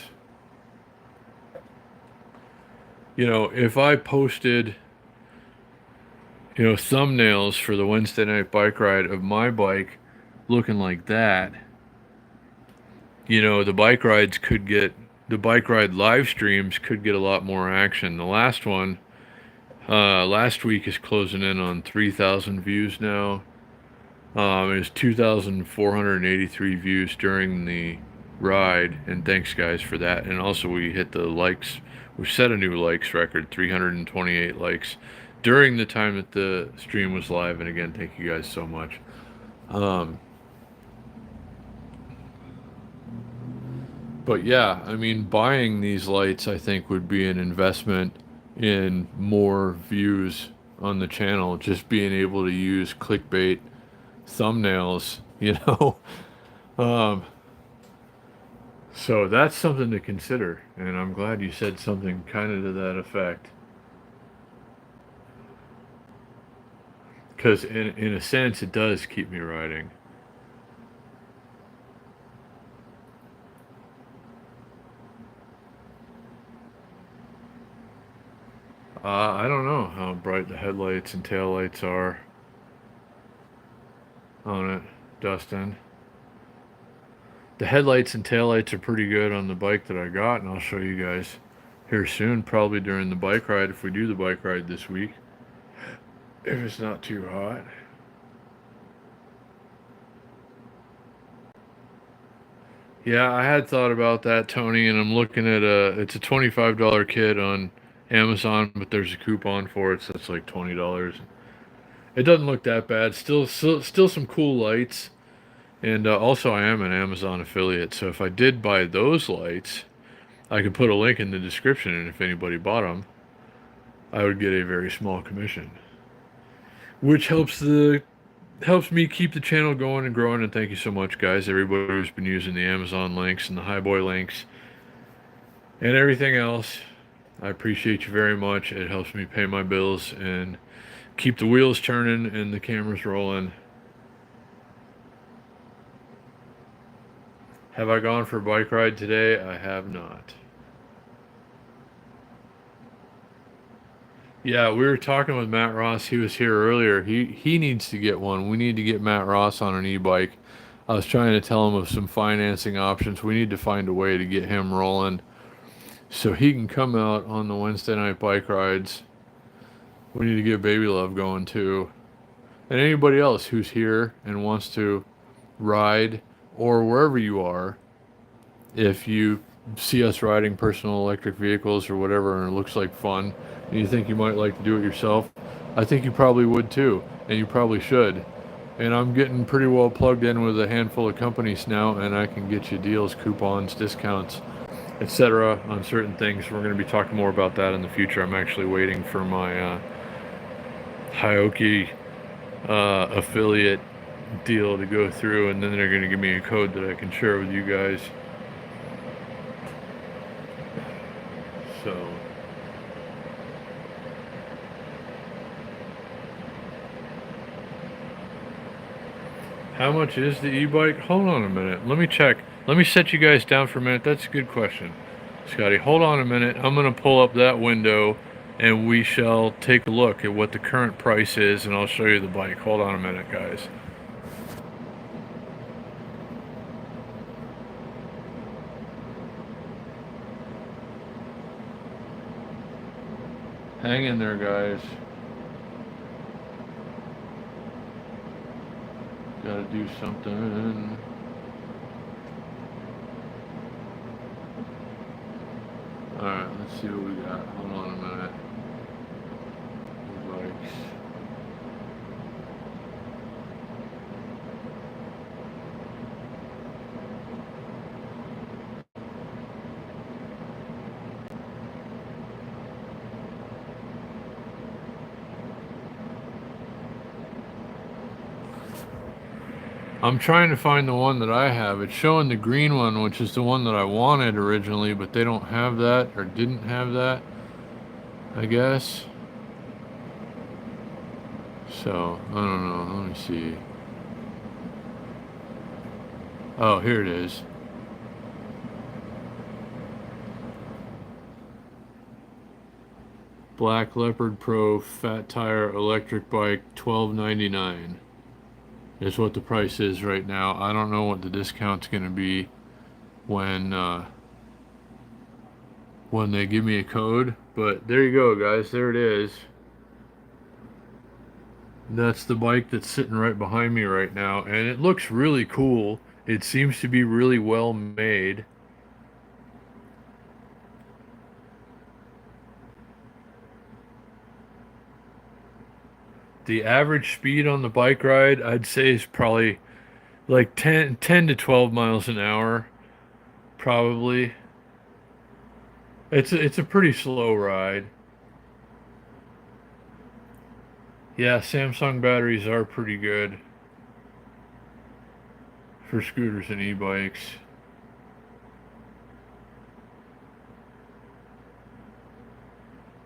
if I posted, thumbnails for the Wednesday night bike ride of my bike looking like that, the bike ride live streams could get a lot more action. The last one, last week is closing in on 3,000 views now. It was 2,483 views during the ride, and thanks guys for that. And also we hit the likes, we set a new likes record, 328 likes during the time that the stream was live. And again, thank you guys so much. Um, but yeah, I mean, buying these lights I think would be an investment in more views on the channel. Just being able to use clickbait thumbnails, um, so that's something to consider, and I'm glad you said something kind of to that effect. Because in a sense, it does keep me riding. I don't know how bright the headlights and taillights are on it, Dustin. The headlights and taillights are pretty good on the bike that I got, and I'll show you guys here soon, probably during the bike ride if we do the bike ride this week, if it's not too hot. Yeah, I had thought about that, Tony, and I'm looking at it's a $25 kit on Amazon, but there's a coupon for it, so it's like $20. It doesn't look that bad. Still some cool lights, and also I am an Amazon affiliate, so if I did buy those lights, I could put a link in the description, and if anybody bought them, I would get a very small commission, which helps me keep the channel going and growing. And thank you so much, guys. Everybody who's been using the Amazon links and the Highboy links and everything else. I appreciate you very much. It helps me pay my bills and keep the wheels turning and the cameras rolling. Have I gone for a bike ride today? I have not. Yeah, we were talking with Matt Ross. He was here earlier. He needs to get one. We need to get Matt Ross on an e-bike. I was trying to tell him of some financing options. We need to find a way to get him rolling so he can come out on the Wednesday night bike rides. We need to get Baby Love going too. And anybody else who's here and wants to ride, or wherever you are, if you see us riding personal electric vehicles or whatever and it looks like fun and you think you might like to do it yourself, I think you probably would too, and you probably should. And I'm getting pretty well plugged in with a handful of companies now, and I can get you deals, coupons, discounts, etc. on certain things. We're going to be talking more about that in the future. I'm actually waiting for my Hioki affiliate deal to go through, and then they're going to give me a code that I can share with you guys. So how much is the e-bike? Hold on a minute. Let me check. Let me set you guys down for a minute. That's a good question, Scotty. Hold on a minute. I'm going to pull up that window and we shall take a look at what the current price is, and I'll show you the bike. Hold on a minute, guys. Hang in there, guys. Gotta do something. Alright, let's see what we got. Hold on a minute. Bikes. I'm trying to find the one that I have. It's showing the green one, which is the one that I wanted originally, but they don't have that, or didn't have that, I guess. So, I don't know. Let me see. Oh, here it is. Black Leopard Pro Fat Tire electric bike, 12.99 is what the price is right now. I don't know what the discount's going to be when when they give me a code, but there you go, guys. There it is. That's the bike that's sitting right behind me right now, and it looks really cool. It seems to be really well made. The average speed on the bike ride, I'd say, is probably like 10 to 12 miles an hour, probably. It's a pretty slow ride. Yeah, Samsung batteries are pretty good for scooters and e-bikes.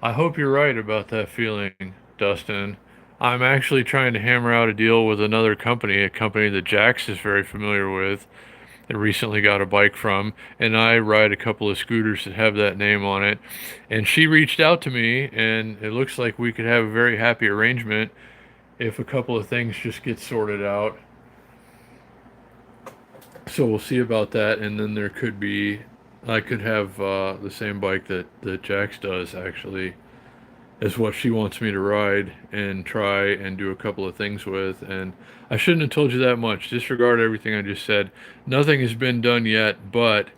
I hope you're right about that feeling, Dustin. I'm actually trying to hammer out a deal with another company, a company that Jax is very familiar with, and recently got a bike from, and I ride a couple of scooters that have that name on it. And she reached out to me, and it looks like we could have a very happy arrangement if a couple of things just get sorted out. So we'll see about that, and then there could be, I could have the same bike that Jax does actually, is what she wants me to ride and try and do a couple of things with. And I shouldn't have told you that much. Disregard everything I just said. Nothing has been done yet, but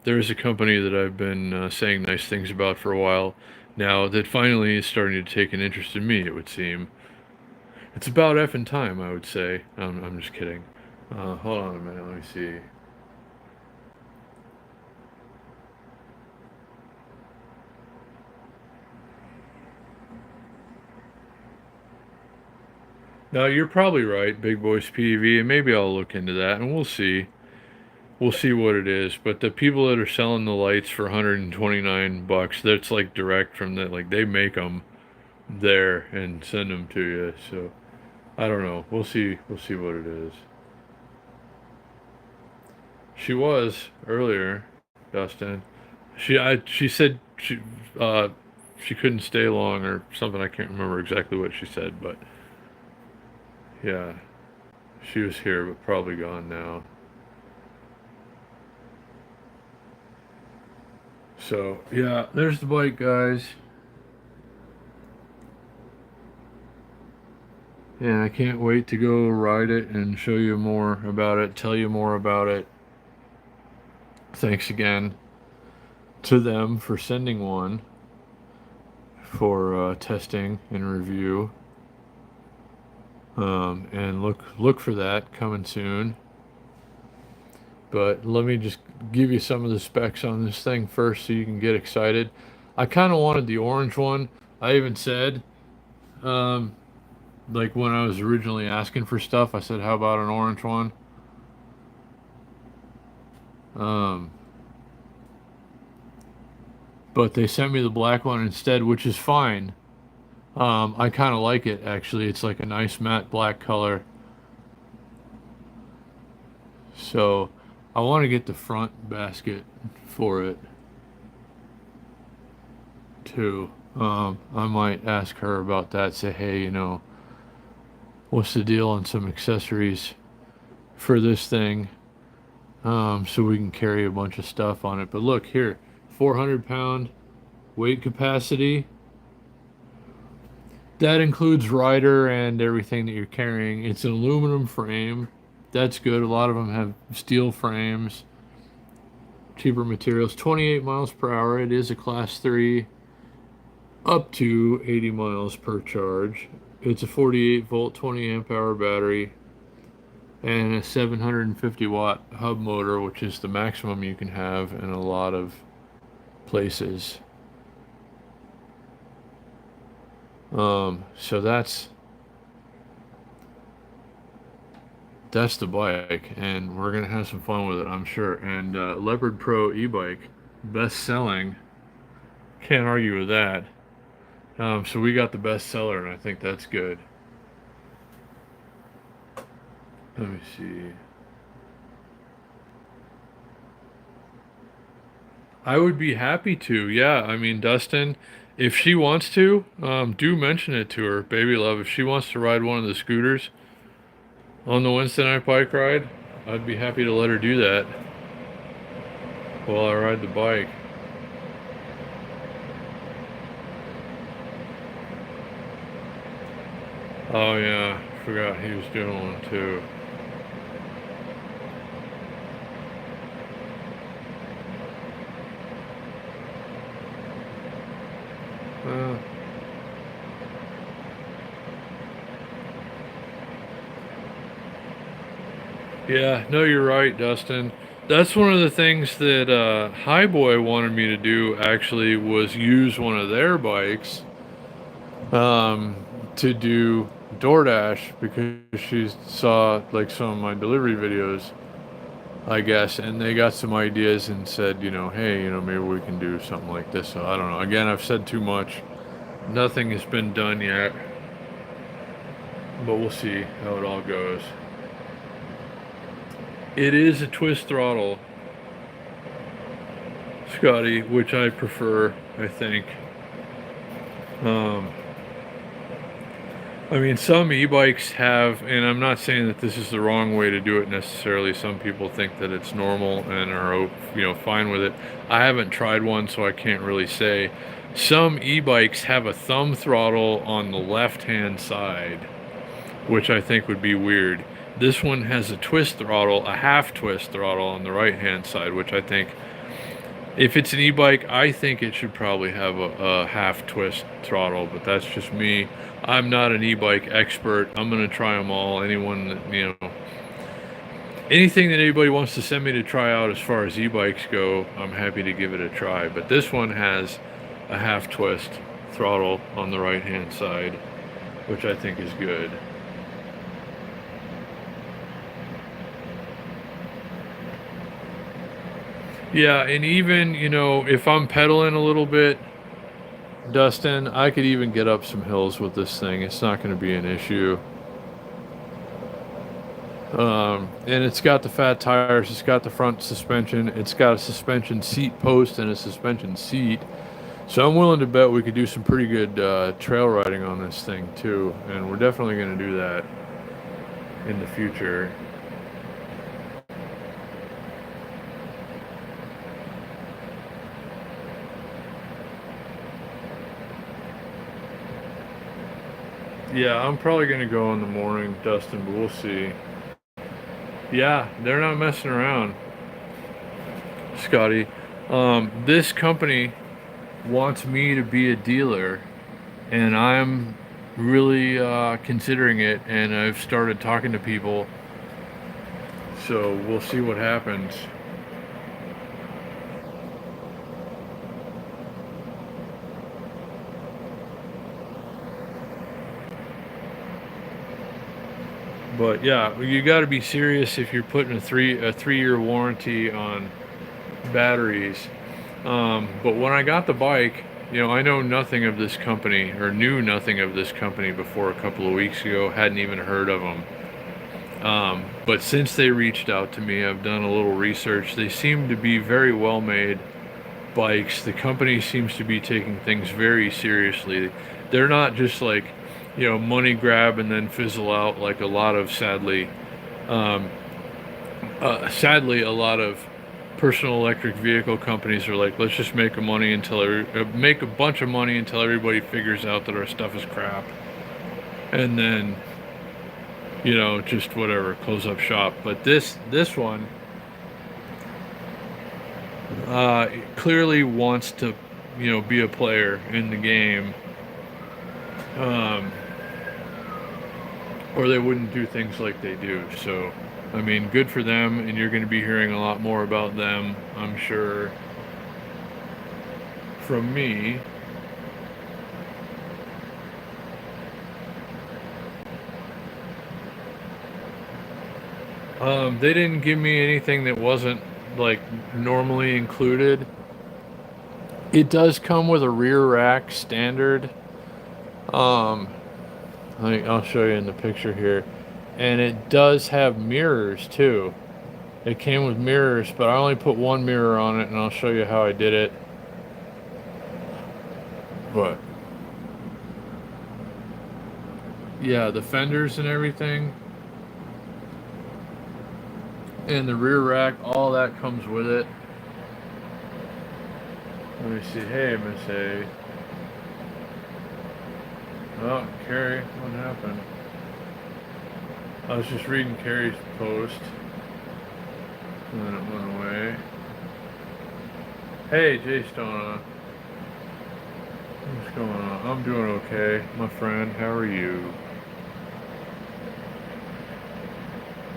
there is a company that I've been saying nice things about for a while now that finally is starting to take an interest in me, it would seem. It's about effing time, I would say. I'm just kidding. Hold on a minute, let me see. No, you're probably right, Big Boys PV, and maybe I'll look into that, and we'll see. We'll see what it is. But the people that are selling the lights for 129 bucks, that's like direct from the, like they make them there and send them to you. So I don't know. We'll see. We'll see what it is. She was earlier, Dustin. She said uh she couldn't stay long or something. I can't remember exactly what she said, but yeah, she was here but probably gone now. So yeah, there's the bike, guys. And I can't wait to go ride it and show you more about it, tell you more about it. Thanks again to them for sending one for testing and review. And look for that coming soon. But let me just give you some of the specs on this thing first so you can get excited. I kind of wanted the orange one. I even said, um, like when I was originally asking for stuff, I said, how about an orange one? Um, but they sent me the black one instead, which is fine. I kind of like it actually. It's like a nice matte black color. So I want to get the front basket for it too. I might ask her about that. Say, hey, what's the deal on some accessories for this thing? So we can carry a bunch of stuff on it. But look here, 400-pound weight capacity. That includes rider and everything that you're carrying. It's an aluminum frame. That's good. A lot of them have steel frames, cheaper materials. 28 miles per hour. It is a class 3, up to 80 miles per charge. It's a 48 volt, 20 amp hour battery and a 750 watt hub motor, which is the maximum you can have in a lot of places. So that's the bike, and we're gonna have some fun with it, I'm sure. And Leopard Pro e-bike, best selling. Can't argue with that. So we got the best seller, and I think that's good. Let me see. I would be happy to. Yeah, I mean, Dustin, If she wants to, do mention it to her, baby love. If she wants to ride one of the scooters on the Wednesday night bike ride, I'd be happy to let her do that while I ride the bike. Oh yeah, forgot he was doing one too. Uh, yeah, no, you're right, Dustin. That's one of the things that Highboy wanted me to do actually was use one of their bikes um, to do DoorDash because she saw like some of my delivery videos, I guess, and they got some ideas and said, hey, maybe we can do something like this. So I don't know. Again, I've said too much. Nothing has been done yet, but we'll see how it all goes. It is a twist throttle, Scotty, which I prefer, I think. Um, I mean, some e-bikes have, and I'm not saying that this is the wrong way to do it necessarily. Some people think that it's normal and are, fine with it. I haven't tried one, so I can't really say. Some e-bikes have a thumb throttle on the left-hand side, which I think would be weird. This one has a twist throttle, a half twist throttle on the right-hand side, which I think, if it's an e-bike, I think it should probably have a half twist throttle, but that's just me. I'm not an e-bike expert. I'm going to try them all. Anyone that, anything that anybody wants to send me to try out as far as e-bikes go, I'm happy to give it a try. But this one has a half twist throttle on the right-hand side, which I think is good. Yeah, and even, if I'm pedaling a little bit, Dustin, I could even get up some hills with this thing. It's not going to be an issue. And it's got the fat tires, it's got the front suspension, it's got a suspension seat post and a suspension seat. So I'm willing to bet we could do some pretty good trail riding on this thing too. And we're definitely going to do that in the future. Yeah, I'm probably going to go in the morning, Dustin, but we'll see. Yeah, they're not messing around, Scotty. This company wants me to be a dealer, and I'm really considering it, and I've started talking to people, so we'll see what happens. But yeah, you got to be serious if you're putting a 3-year warranty on batteries. But when I got the bike, I know nothing of this company, or knew nothing of this company before a couple of weeks ago. Hadn't even heard of them. But since they reached out to me, I've done a little research. They seem to be very well made bikes. The company seems to be taking things very seriously. They're not just like, money grab and then fizzle out like a lot of, um, sadly, a lot of personal electric vehicle companies are like, let's just make make a bunch of money until everybody figures out that our stuff is crap, and then, just whatever, close up shop. But this one clearly wants to, be a player in the game, um, or they wouldn't do things like they do. So, I mean, good for them, and you're going to be hearing a lot more about them, I'm sure, from me. They didn't give me anything that wasn't like normally included. It does come with a rear rack standard. Um, I'll show you in the picture here. And it does have mirrors too. It came with mirrors, but I only put one mirror on it, and I'll show you how I did it. But yeah, the fenders and everything, and the rear rack, all that comes with it. Let me see. Hey, Miss A. Oh, Carrie, what happened? I was just reading Carrie's post, and then it went away. Hey, Jay Stona. What's going on? I'm doing okay, my friend. How are you?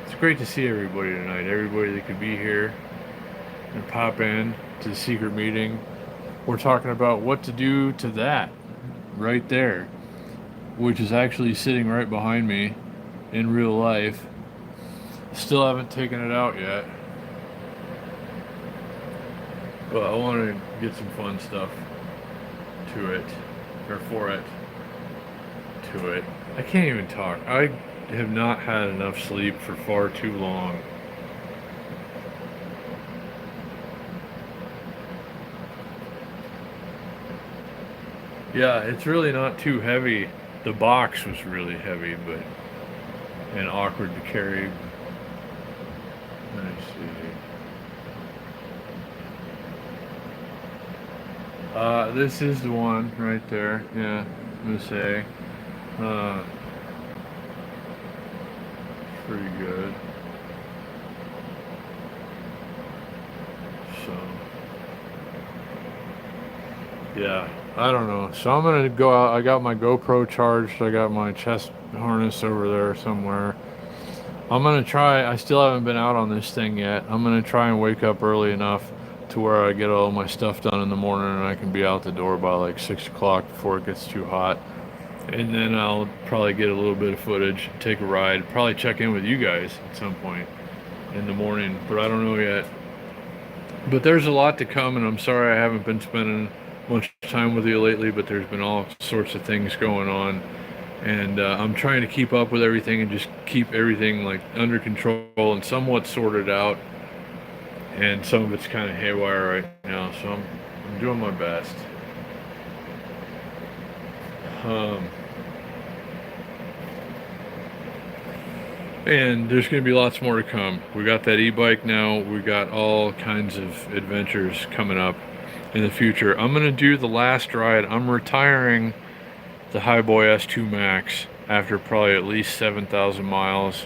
It's great to see everybody tonight. Everybody that could be here and pop in to the secret meeting. We're talking about what to do to that right there, which is actually sitting right behind me in real life. Still haven't taken it out yet, but I want to get some fun stuff to it, or for it, to it. I can't even talk. I have not had enough sleep for far too long. Yeah, it's really not too heavy. The box was really heavy, but and awkward to carry. Let me see. This is the one right there. Yeah, I'm gonna say. Uh, Pretty good. So, yeah, I don't know. So I'm gonna go out. I got my GoPro charged. I got my chest harness over there somewhere. I'm gonna try. I still haven't been out on this thing yet. I'm gonna try and wake up early enough to where I get all my stuff done in the morning and I can be out the door by like 6 o'clock before it gets too hot. And then I'll probably get a little bit of footage, take a ride, probably check in with you guys at some point in the morning, but I don't know yet. But there's a lot to come, and I'm sorry I haven't been spending much time with you lately, but there's been all sorts of things going on. And I'm trying to keep up with everything and just keep everything like under control and somewhat sorted out. And some of it's kind of haywire right now, so I'm doing my best. And there's going to be lots more to come. We got that e-bike now. We got all kinds of adventures coming up in the future. I'm going to do the last ride. I'm retiring the Highboy S2 Max after probably at least 7,000 miles.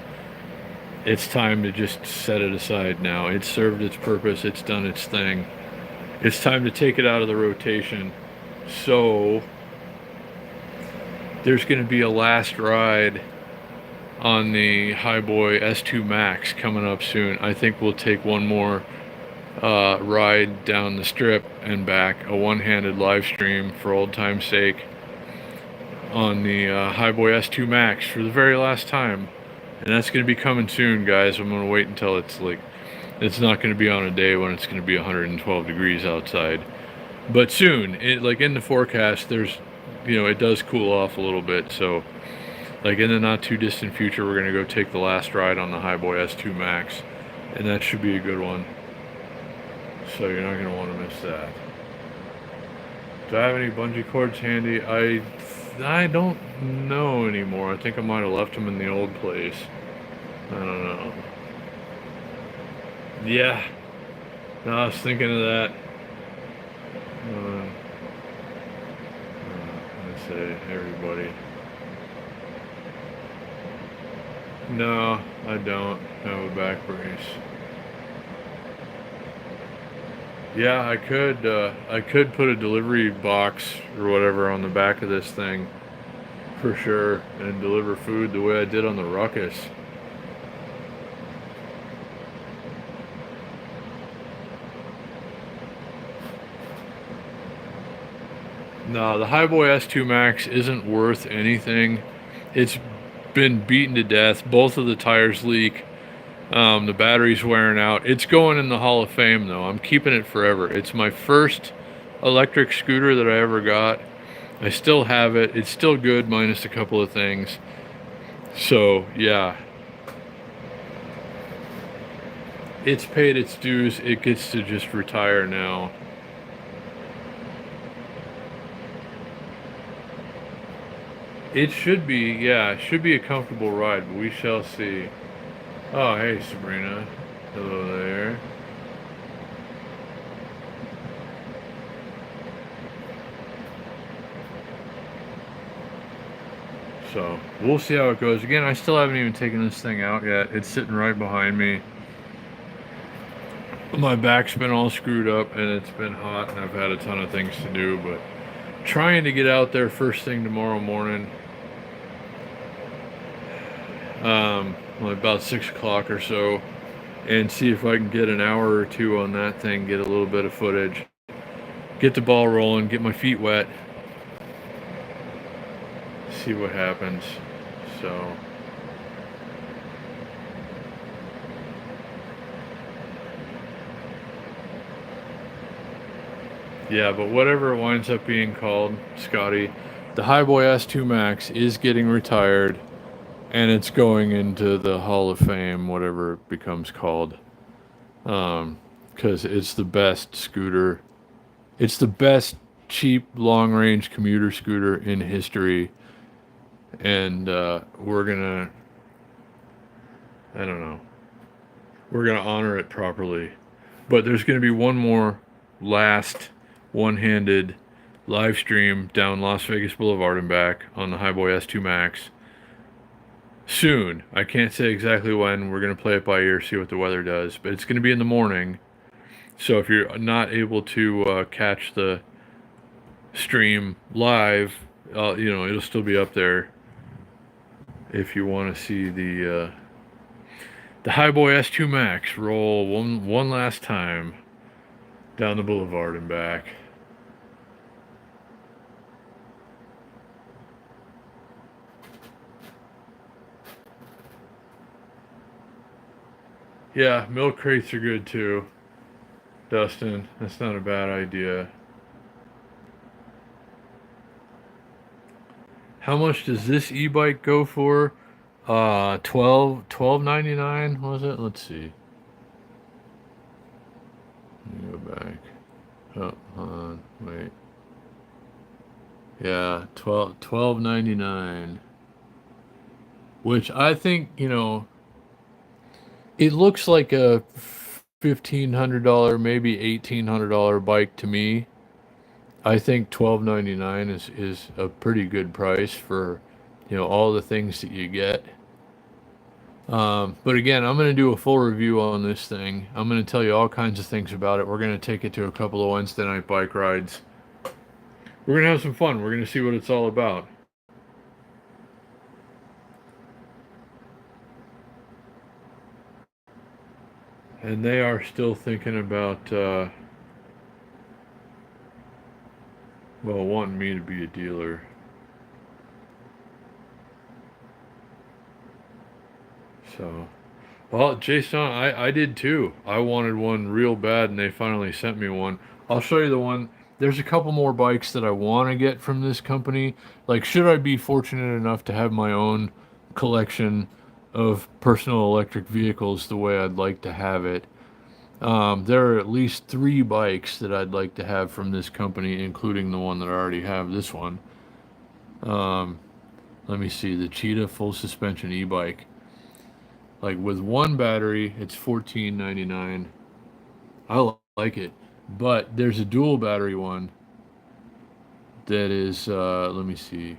It's time to just set it aside now. It's served its purpose. It's done its thing. It's time to take it out of the rotation. So there's going to be a last ride on the Highboy S2 Max coming up soon. I think we'll take one more ride down the strip and back, a one-handed live stream for old time's sake on the Highboy S2 Max for the very last time. And that's going to be coming soon, guys. I'm going to wait until it's not going to be on a day when it's going to be 112 degrees outside. But soon, like in the forecast, there's, it does cool off a little bit, so like in the not too distant future, we're going to go take the last ride on the Highboy S2 Max, and that should be a good one. So you're not going to want to miss that. Do I have any bungee cords handy? I don't know anymore. I think I might have left them in the old place. I don't know. Yeah. No, I was thinking of that. Let's say everybody. No, I don't have a back brace. Yeah, I could put a delivery box or whatever on the back of this thing for sure and deliver food the way I did on the Ruckus. No, the Highboy S2 Max isn't worth anything. It's been beaten to death. Both of the tires leak. The battery's wearing out. It's going in the Hall of Fame, though. I'm keeping it forever. It's my first electric scooter that I ever got. I still have it. It's still good, minus a couple of things. So, yeah. It's paid its dues. It gets to just retire now. It should be, yeah, it should be a comfortable ride, but we shall see. Oh, hey, Sabrina. Hello there. So, we'll see how it goes. Again, I still haven't even taken this thing out yet. It's sitting right behind me. My back's been all screwed up and it's been hot and I've had a ton of things to do, but trying to get out there first thing tomorrow morning. Well, about 6 o'clock or so, and see if I can get an hour or two on that thing, get a little bit of footage, get the ball rolling, get my feet wet, see what happens. So, yeah, but whatever it winds up being called, Scotty, the Highboy S2 Max is getting retired and it's going into the Hall of Fame, whatever it becomes called. Because it's the best scooter. It's the best cheap long range commuter scooter in history. And we're gonna, I don't know, we're gonna honor it properly. But there's gonna be one more last one handed live stream down Las Vegas Boulevard and back on the Highboy S2 Max soon. I can't say exactly when. We're going to play it by ear, see what the weather does. But it's going to be in the morning. So if you're not able to catch the stream live, it'll still be up there if you want to see the Highboy S2 Max roll one last time down the boulevard and back. Yeah, milk crates are good too, Dustin. That's not a bad idea. How much does this e-bike go for? 12.99 was it? Let's see. Let me go back. Oh, hold on. Wait. Yeah, 12.99. Which I think, it looks like a $1,500, maybe $1,800 bike to me. I think 12.99 is a pretty good price for, all the things that you get. But again, I'm going to do a full review on this thing. I'm going to tell you all kinds of things about it. We're going to take it to a couple of Wednesday night bike rides. We're going to have some fun. We're going to see what it's all about. And they are still thinking about, wanting me to be a dealer. So, well, Jason, I did too. I wanted one real bad, and they finally sent me one. I'll show you the one. There's a couple more bikes that I want to get from this company. Like, should I be fortunate enough to have my own collection of personal electric vehicles the way I'd like to have it? There are at least 3 bikes that I'd like to have from this company, including the one that I already have, this one. Um, Let me see, the Cheetah full suspension e-bike. Like with one battery, it's $14.99. I like it, but there's a dual battery one that is. Let me see.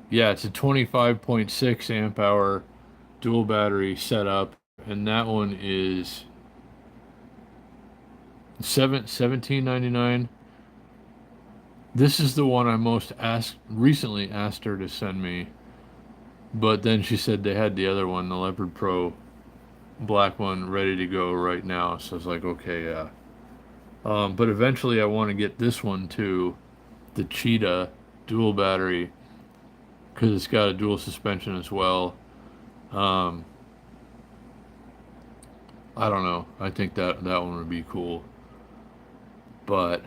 Yeah, it's a 25.6 amp hour dual battery setup, and that one is 17.99. This is the one I recently asked her to send me, but then she said they had the other one, the Leopard Pro black one, ready to go right now. So I was like, okay, yeah. But eventually I want to get this one too, the Cheetah dual battery, because it's got a dual suspension as well. Um, I don't know. I think that one would be cool. But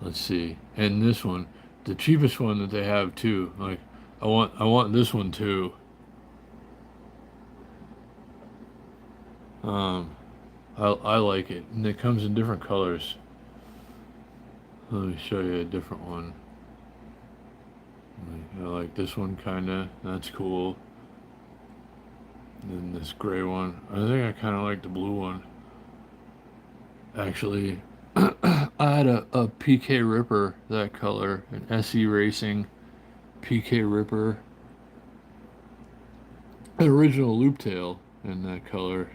let's see. And this one, the cheapest one that they have too. Like I want this one too. Um, I like it, and it comes in different colors. Let me show you a different one. I like this one kinda. That's cool. And then this gray one. I think I kind of like the blue one. Actually, I had a PK Ripper that color, an SE Racing PK Ripper, an original loop tail in that color,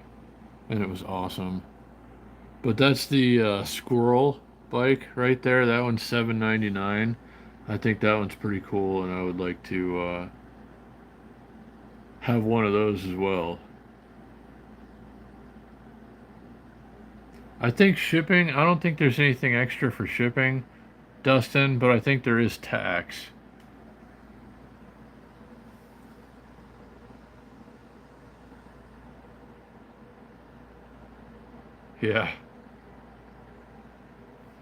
and it was awesome. But that's the Squirrel bike right there. That one's 799. I think that one's pretty cool, and I would like to have one of those as well. I think shipping. I don't think there's anything extra for shipping, Dustin, but I think there is tax. Yeah,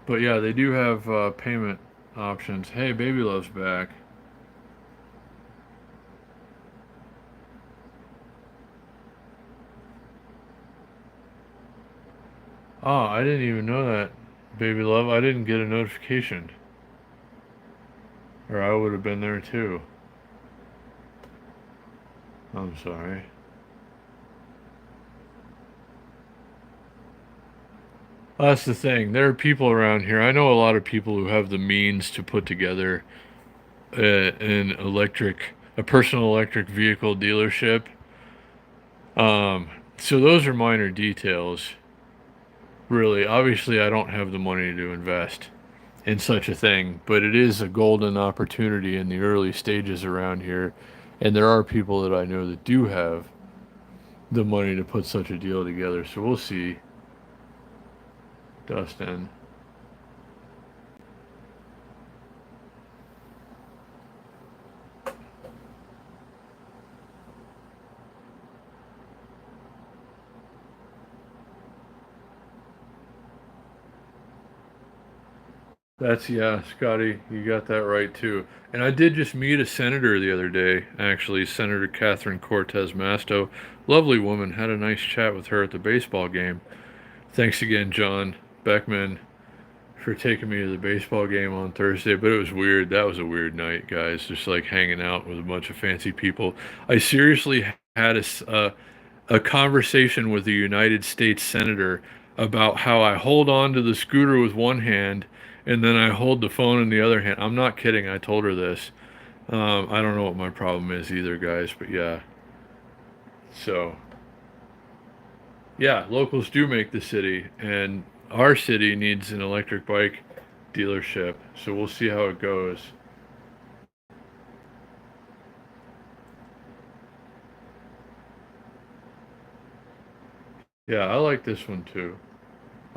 but yeah, they do have payment options. Hey, Baby Love's back. Oh, I didn't even know that, Baby Love. I didn't get a notification, or I would have been there too. I'm sorry. That's the thing. There are people around here. I know a lot of people who have the means to put together a personal electric vehicle dealership. Um, so those are minor details. Really, obviously, I don't have the money to invest in such a thing, but it is a golden opportunity in the early stages around here, and there are people that I know that do have the money to put such a deal together. So we'll see, Dustin. That's yeah, Scotty, you got that right too. And I did just meet a senator the other day, actually, Senator Catherine Cortez Masto. Lovely woman. Had a nice chat with her at the baseball game. Thanks again, John Beckman, for taking me to the baseball game on Thursday. But it was weird. That was a weird night, guys. Just like hanging out with a bunch of fancy people. I seriously had a conversation with a United States senator about how I hold on to the scooter with one hand and then I hold the phone in the other hand. I'm not kidding. I told her this. I don't know what my problem is either, guys, but yeah. So, yeah, locals do make the city, and our city needs an electric bike dealership. So we'll see how it goes. Yeah, I like this one too.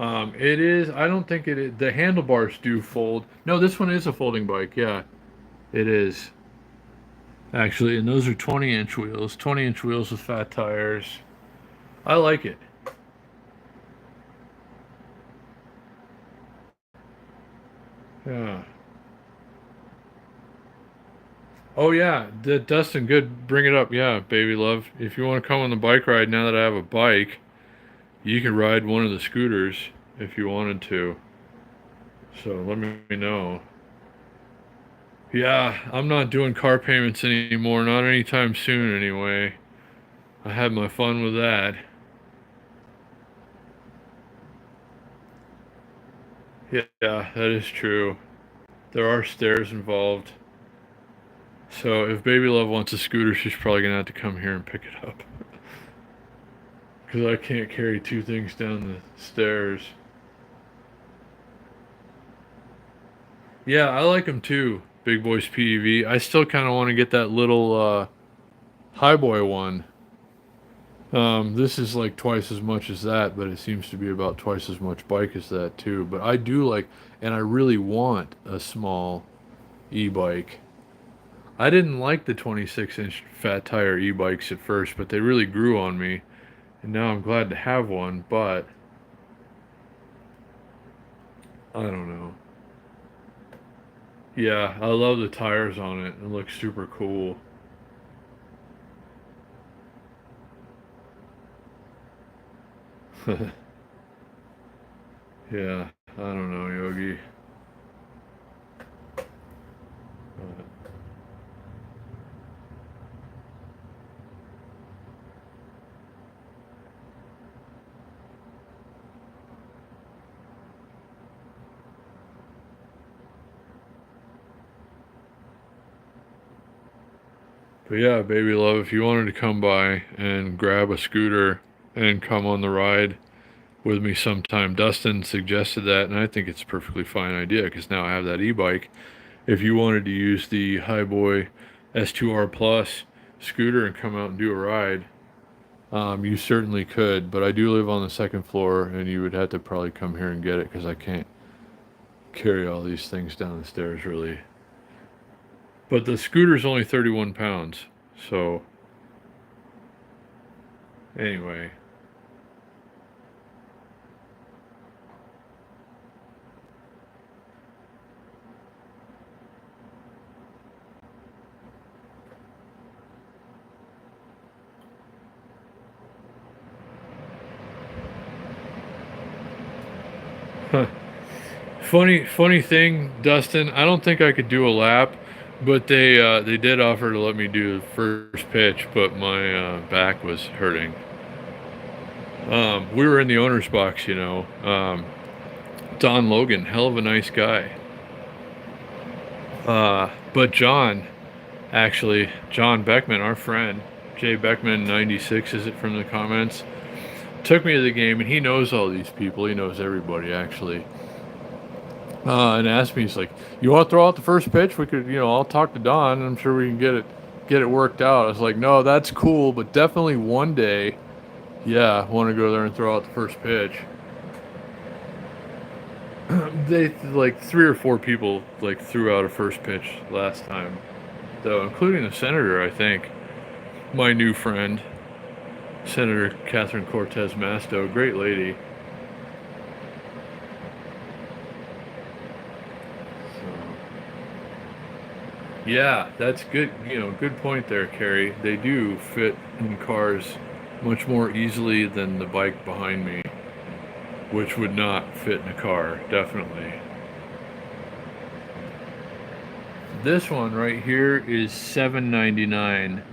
It is. I don't think it is. The handlebars do fold. No, this one is a folding bike. Yeah, it is. Actually, and those are 20-inch wheels. 20-inch wheels with fat tires. I like it. Yeah. Oh yeah, Dustin, good. Bring it up. Yeah, baby love. If you want to come on the bike ride now that I have a bike, you can ride one of the scooters if you wanted to. So let me know. Yeah, I'm not doing car payments anymore. Not anytime soon, anyway. I had my fun with that. Yeah, that is true. There are stairs involved. So if Baby Love wants a scooter, she's probably gonna have to come here and pick it up. Because I can't carry two things down the stairs. Yeah, I like them too. Big Boys PEV. I still kind of want to get that little High Boy one. This is like twice as much as that, but it seems to be about twice as much bike as that too. But I do like, and I really want a small e-bike. I didn't like the 26-inch fat tire e-bikes at first, but they really grew on me, and now I'm glad to have one. But I don't know. Yeah, I love the tires on it. It looks super cool. Yeah, I don't know, Yogi. But yeah, baby love, if you wanted to come by and grab a scooter and come on the ride with me sometime, Dustin suggested that, and I think it's a perfectly fine idea because now I have that e-bike. If you wanted to use the Highboy S2R Plus scooter and come out and do a ride, you certainly could. But I do live on the second floor, and you would have to probably come here and get it because I can't carry all these things down the stairs really. But the scooter's only 31 pounds. So, anyway. Huh. Funny thing, Dustin. I don't think I could do a lap, but they did offer to let me do the first pitch, but my back was hurting. We were in the owner's box, you know. Don Logan, hell of a nice guy. But John, actually, John Beckman, our friend, Jay Beckman 96 is it from the comments, took me to the game, and he knows all these people. He knows everybody actually. And asked me, he's like, "You want to throw out the first pitch? We could, I'll talk to Don. I'm sure we can get it worked out." I was like, "No, that's cool, but definitely one day, yeah, I want to go there and throw out the first pitch." They like 3 or 4 people like threw out a first pitch last time, though, including the senator. I think my new friend, Senator Catherine Cortez Masto, great lady. Yeah, that's good. Good point there, Carrie. They do fit in cars much more easily than the bike behind me, which would not fit in a car, definitely. This one right here is $7.99,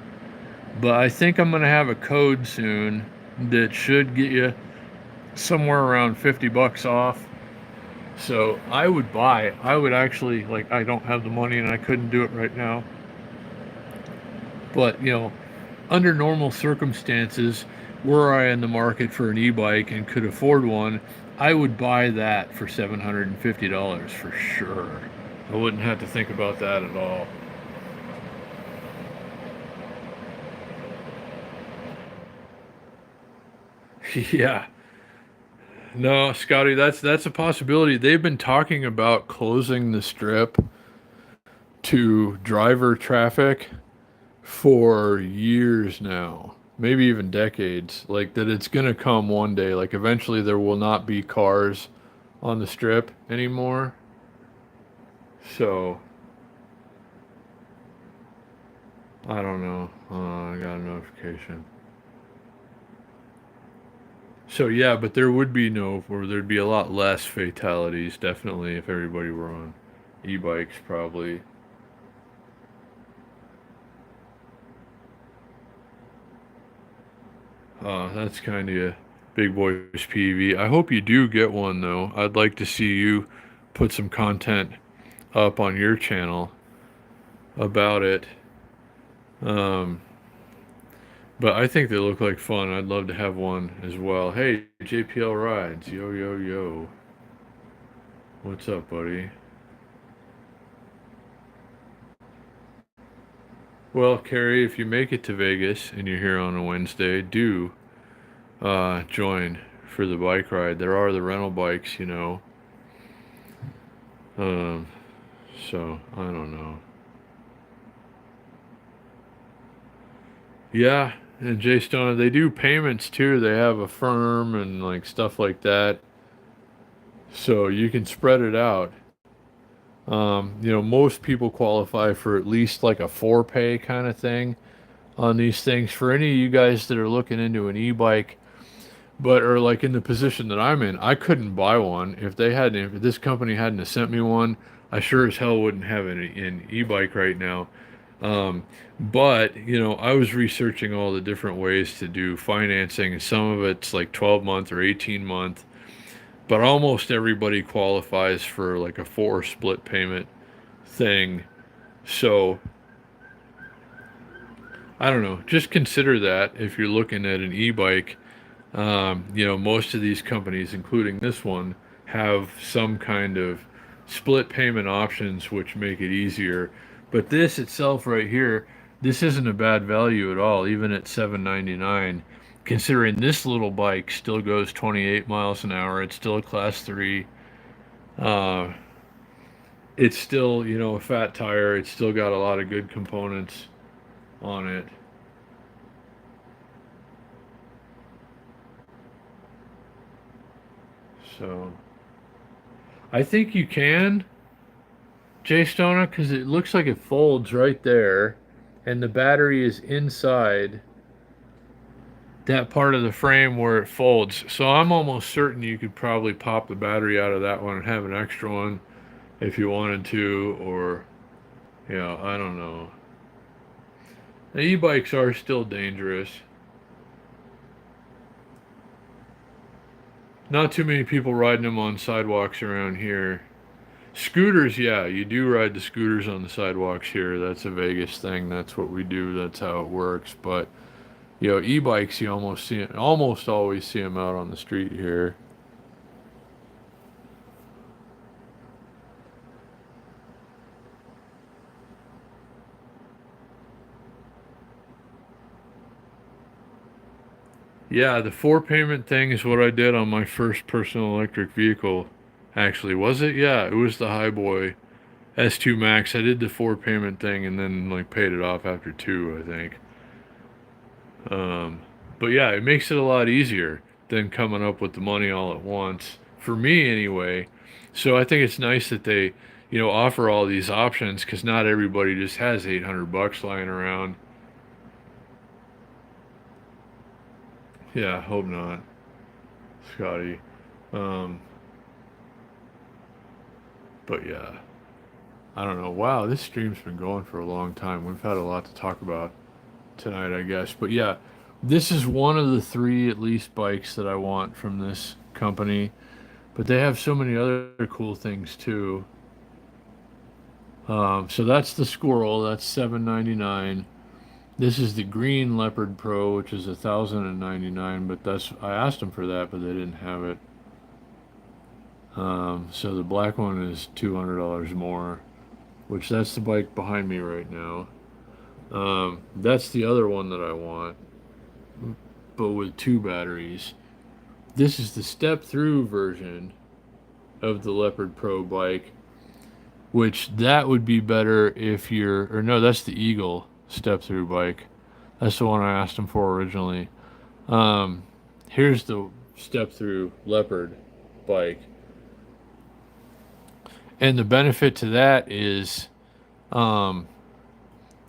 but I think I'm gonna have a code soon that should get you somewhere around $50 off. So I would actually, like, I don't have the money and I couldn't do it right now. But, under normal circumstances, were I in the market for an e-bike and could afford one, I would buy that for $750 for sure. I wouldn't have to think about that at all. Yeah. No, Scotty, that's a possibility. They've been talking about closing the strip to driver traffic for years now, maybe even decades. Like that it's going to come one day. Like eventually there will not be cars on the strip anymore. So, I don't know. I got a notification. So yeah, but there would be no, or there'd be a lot less fatalities, definitely, if everybody were on e-bikes, probably. That's kind of a big boy's PV. I hope you do get one though. I'd like to see you put some content up on your channel about it. Um, but I think they look like fun. I'd love to have one as well. Hey, JPL Rides, yo yo yo. What's up, buddy? Well, Carrie, if you make it to Vegas and you're here on a Wednesday, do join for the bike ride. There are the rental bikes. Um, so I don't know. Yeah, and Jay Stone, they do payments too. They have a firm and like stuff like that, so you can spread it out. Most people qualify for at least like a four pay kind of thing on these things. For any of you guys that are looking into an e-bike, but are like in the position that I'm in, I couldn't buy one if they hadn't. If this company hadn't have sent me one, I sure as hell wouldn't have an e-bike right now. Um, but I was researching all the different ways to do financing, and some of it's like 12-month or 18-month. But almost everybody qualifies for like a four split payment thing. So I don't know. Just consider that if you're looking at an e-bike. Most of these companies, including this one, have some kind of split payment options which make it easier. But this itself right here, this isn't a bad value at all, even at 799. Considering this little bike still goes 28 miles an hour, it's still a class 3. Uh, it's still, a fat tire. It's still got a lot of good components on it. So I think you can, Jay Stona, because it looks like it folds right there, and the battery is inside that part of the frame where it folds. So I'm almost certain you could probably pop the battery out of that one and have an extra one if you wanted to, or, I don't know. The e-bikes are still dangerous. Not too many people riding them on sidewalks around here. Scooters, yeah, you do ride the scooters on the sidewalks here. That's a Vegas thing. That's what we do. That's how it works. But e-bikes, you almost always see them out on the street here. Yeah, the four payment thing is what I did on my first personal electric vehicle. Actually, was it? Yeah, it was the Highboy S2 Max. I did the four payment thing and then like paid it off after two, I think. Um, but yeah, it makes it a lot easier than coming up with the money all at once. For me, anyway. So I think it's nice that they, offer all these options because not everybody just has 800 bucks lying around. Yeah, hope not, Scotty. Um, but yeah, I don't know. Wow, this stream's been going for a long time. We've had a lot to talk about tonight, I guess. But yeah, this is one of the three at least bikes that I want from this company. But they have so many other cool things too. So that's the Squirrel. That's 799. This is the Green Leopard Pro, which is 1,099. But I asked them for that, but they didn't have it. So the black one is $200 more, which that's the bike behind me right now. That's the other one that I want, but with two batteries. This is the step-through version of the Leopard Pro bike, which that would be better if or no, that's the Eagle step-through bike. That's the one I asked him for originally. Here's the step-through Leopard bike. And the benefit to that is, um,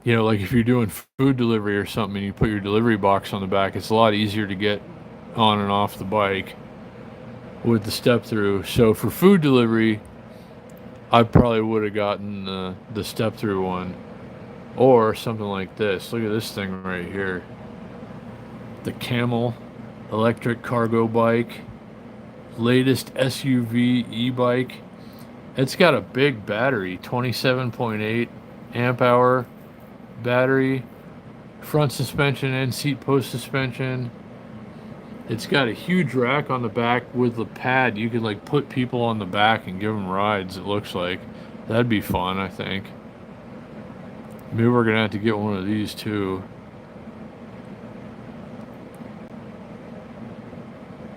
like if you're doing food delivery or something and you put your delivery box on the back, it's a lot easier to get on and off the bike with the step through. So for food delivery, I probably would have gotten the step through one or something like this. Look at this thing right here. The Camel electric cargo bike, latest SUV e-bike. It's got a big battery, 27.8 amp hour battery, front suspension and seat post suspension. It's got a huge rack on the back with a pad. You could like put people on the back and give them rides, it looks like. That'd be fun, I think. Maybe we're gonna have to get one of these too.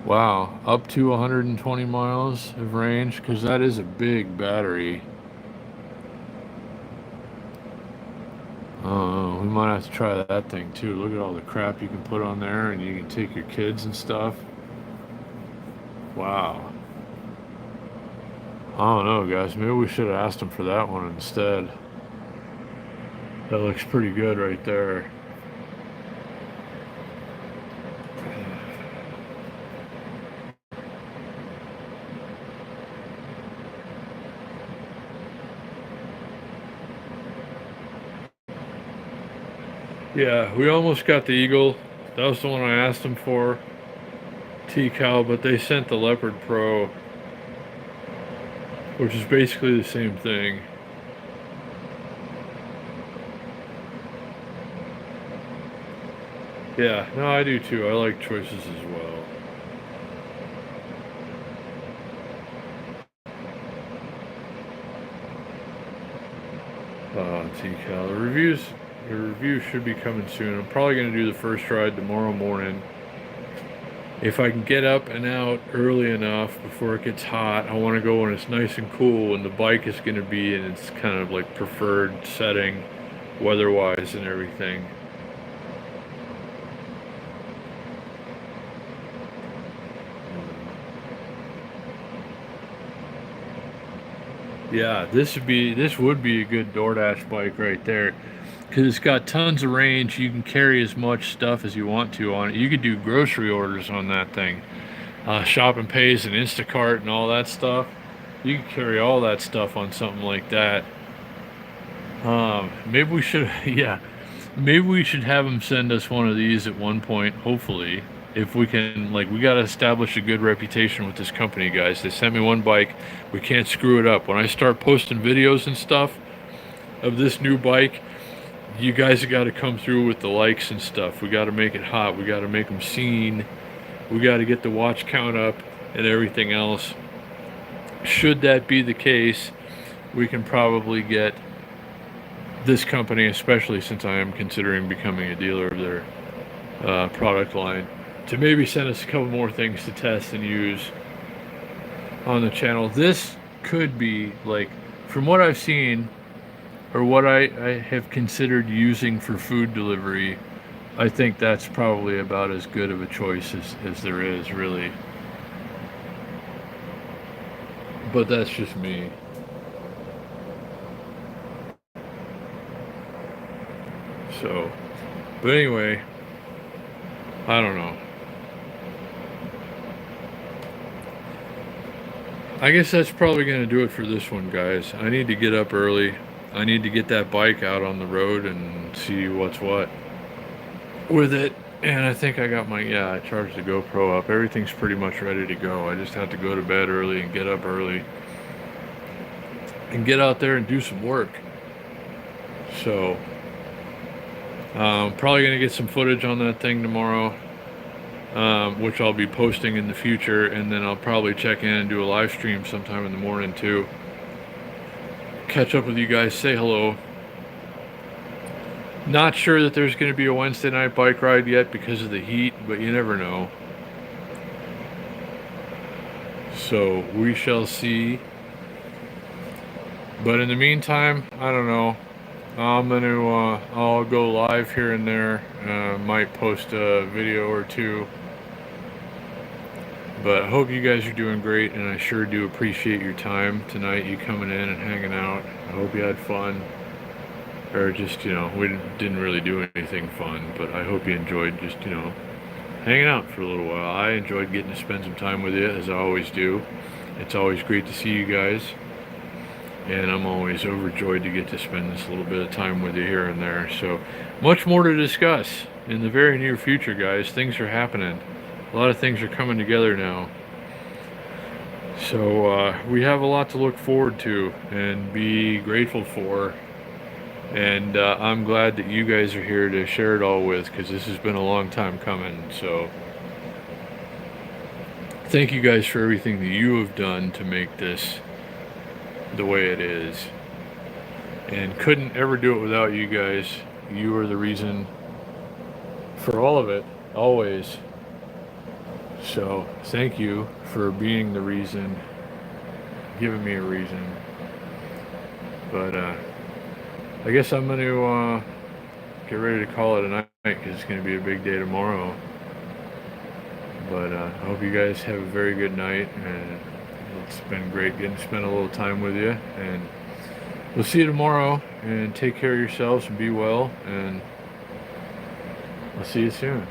Wow, up to 120 miles of range, because that is a big battery. Oh, we might have to try that thing too. Look at all the crap you can put on there, and you can take your kids and stuff. Wow. I don't know, guys. Maybe we should have asked him for that one instead. That looks pretty good right there. Yeah, we almost got the Eagle. That was the one I asked him for. T-Cal, but they sent the Leopard Pro, which is basically the same thing. Yeah, no, I do too. I like choices as well. TCal. The review should be coming soon. I'm probably going to do the first ride tomorrow morning. If I can get up and out early enough before it gets hot, I want to go when it's nice and cool and the bike is going to be in its kind of like preferred setting, weather-wise and everything. Yeah, this would be a good DoorDash bike right there, because it's got tons of range. You can carry as much stuff as you want to on it. You could do grocery orders on that thing, shop and pays and Instacart and all that stuff. You can carry all that stuff on something like that. Maybe we should, yeah, maybe we should have them send us one of these at one point. Hopefully, if we can, like, we got to establish a good reputation with this company, guys. They sent me one bike. We can't screw it up. When I start posting videos and stuff of this new bike, you guys have got to come through with the likes and stuff. We got to make it hot. We got to make them seen. We got to get the watch count up and everything else. Should that be the case, we can probably get this company, especially since I am considering becoming a dealer of their product line, to maybe send us a couple more things to test and use on the channel. This could be, like, from what I've seen, or what I have considered using for food delivery, I think that's probably about as good of a choice as there is, really. But that's just me. So, but anyway, I don't know. I guess that's probably going to do it for this one, guys. I need to get up early. I need to get that bike out on the road and see what's what with it. And I think I got my, yeah, I charged the GoPro up. Everything's pretty much ready to go. I just have to go to bed early and get up early and get out there and do some work. So, probably going to get some footage on that thing tomorrow, which I'll be posting in the future, and then I'll probably check in and do a live stream sometime in the morning too. Catch up with you guys, say hello. Not sure that there's going to be a Wednesday night bike ride yet because of the heat, but you never know. So we shall see. But in the meantime, I don't know. I'll go live here and there. Might post a video or two. But I hope you guys are doing great, and I sure do appreciate your time tonight, you coming in and hanging out. I hope you had fun. Or just, we didn't really do anything fun, but I hope you enjoyed just, hanging out for a little while. I enjoyed getting to spend some time with you, as I always do. It's always great to see you guys. And I'm always overjoyed to get to spend this little bit of time with you here and there. So, much more to discuss in the very near future, guys. Things are happening. A lot of things are coming together now. So, we have a lot to look forward to and be grateful for. And I'm glad that you guys are here to share it all with, because this has been a long time coming. So, thank you guys for everything that you have done to make this the way it is, and couldn't ever do it without you guys. You are the reason for all of it, always. So thank you for being the reason, giving me a reason. But I guess I'm going to get ready to call it a night, because it's going to be a big day tomorrow. But I hope you guys have a very good night, and it's been great getting to spend a little time with you, and we'll see you tomorrow, and take care of yourselves and be well, and I'll see you soon.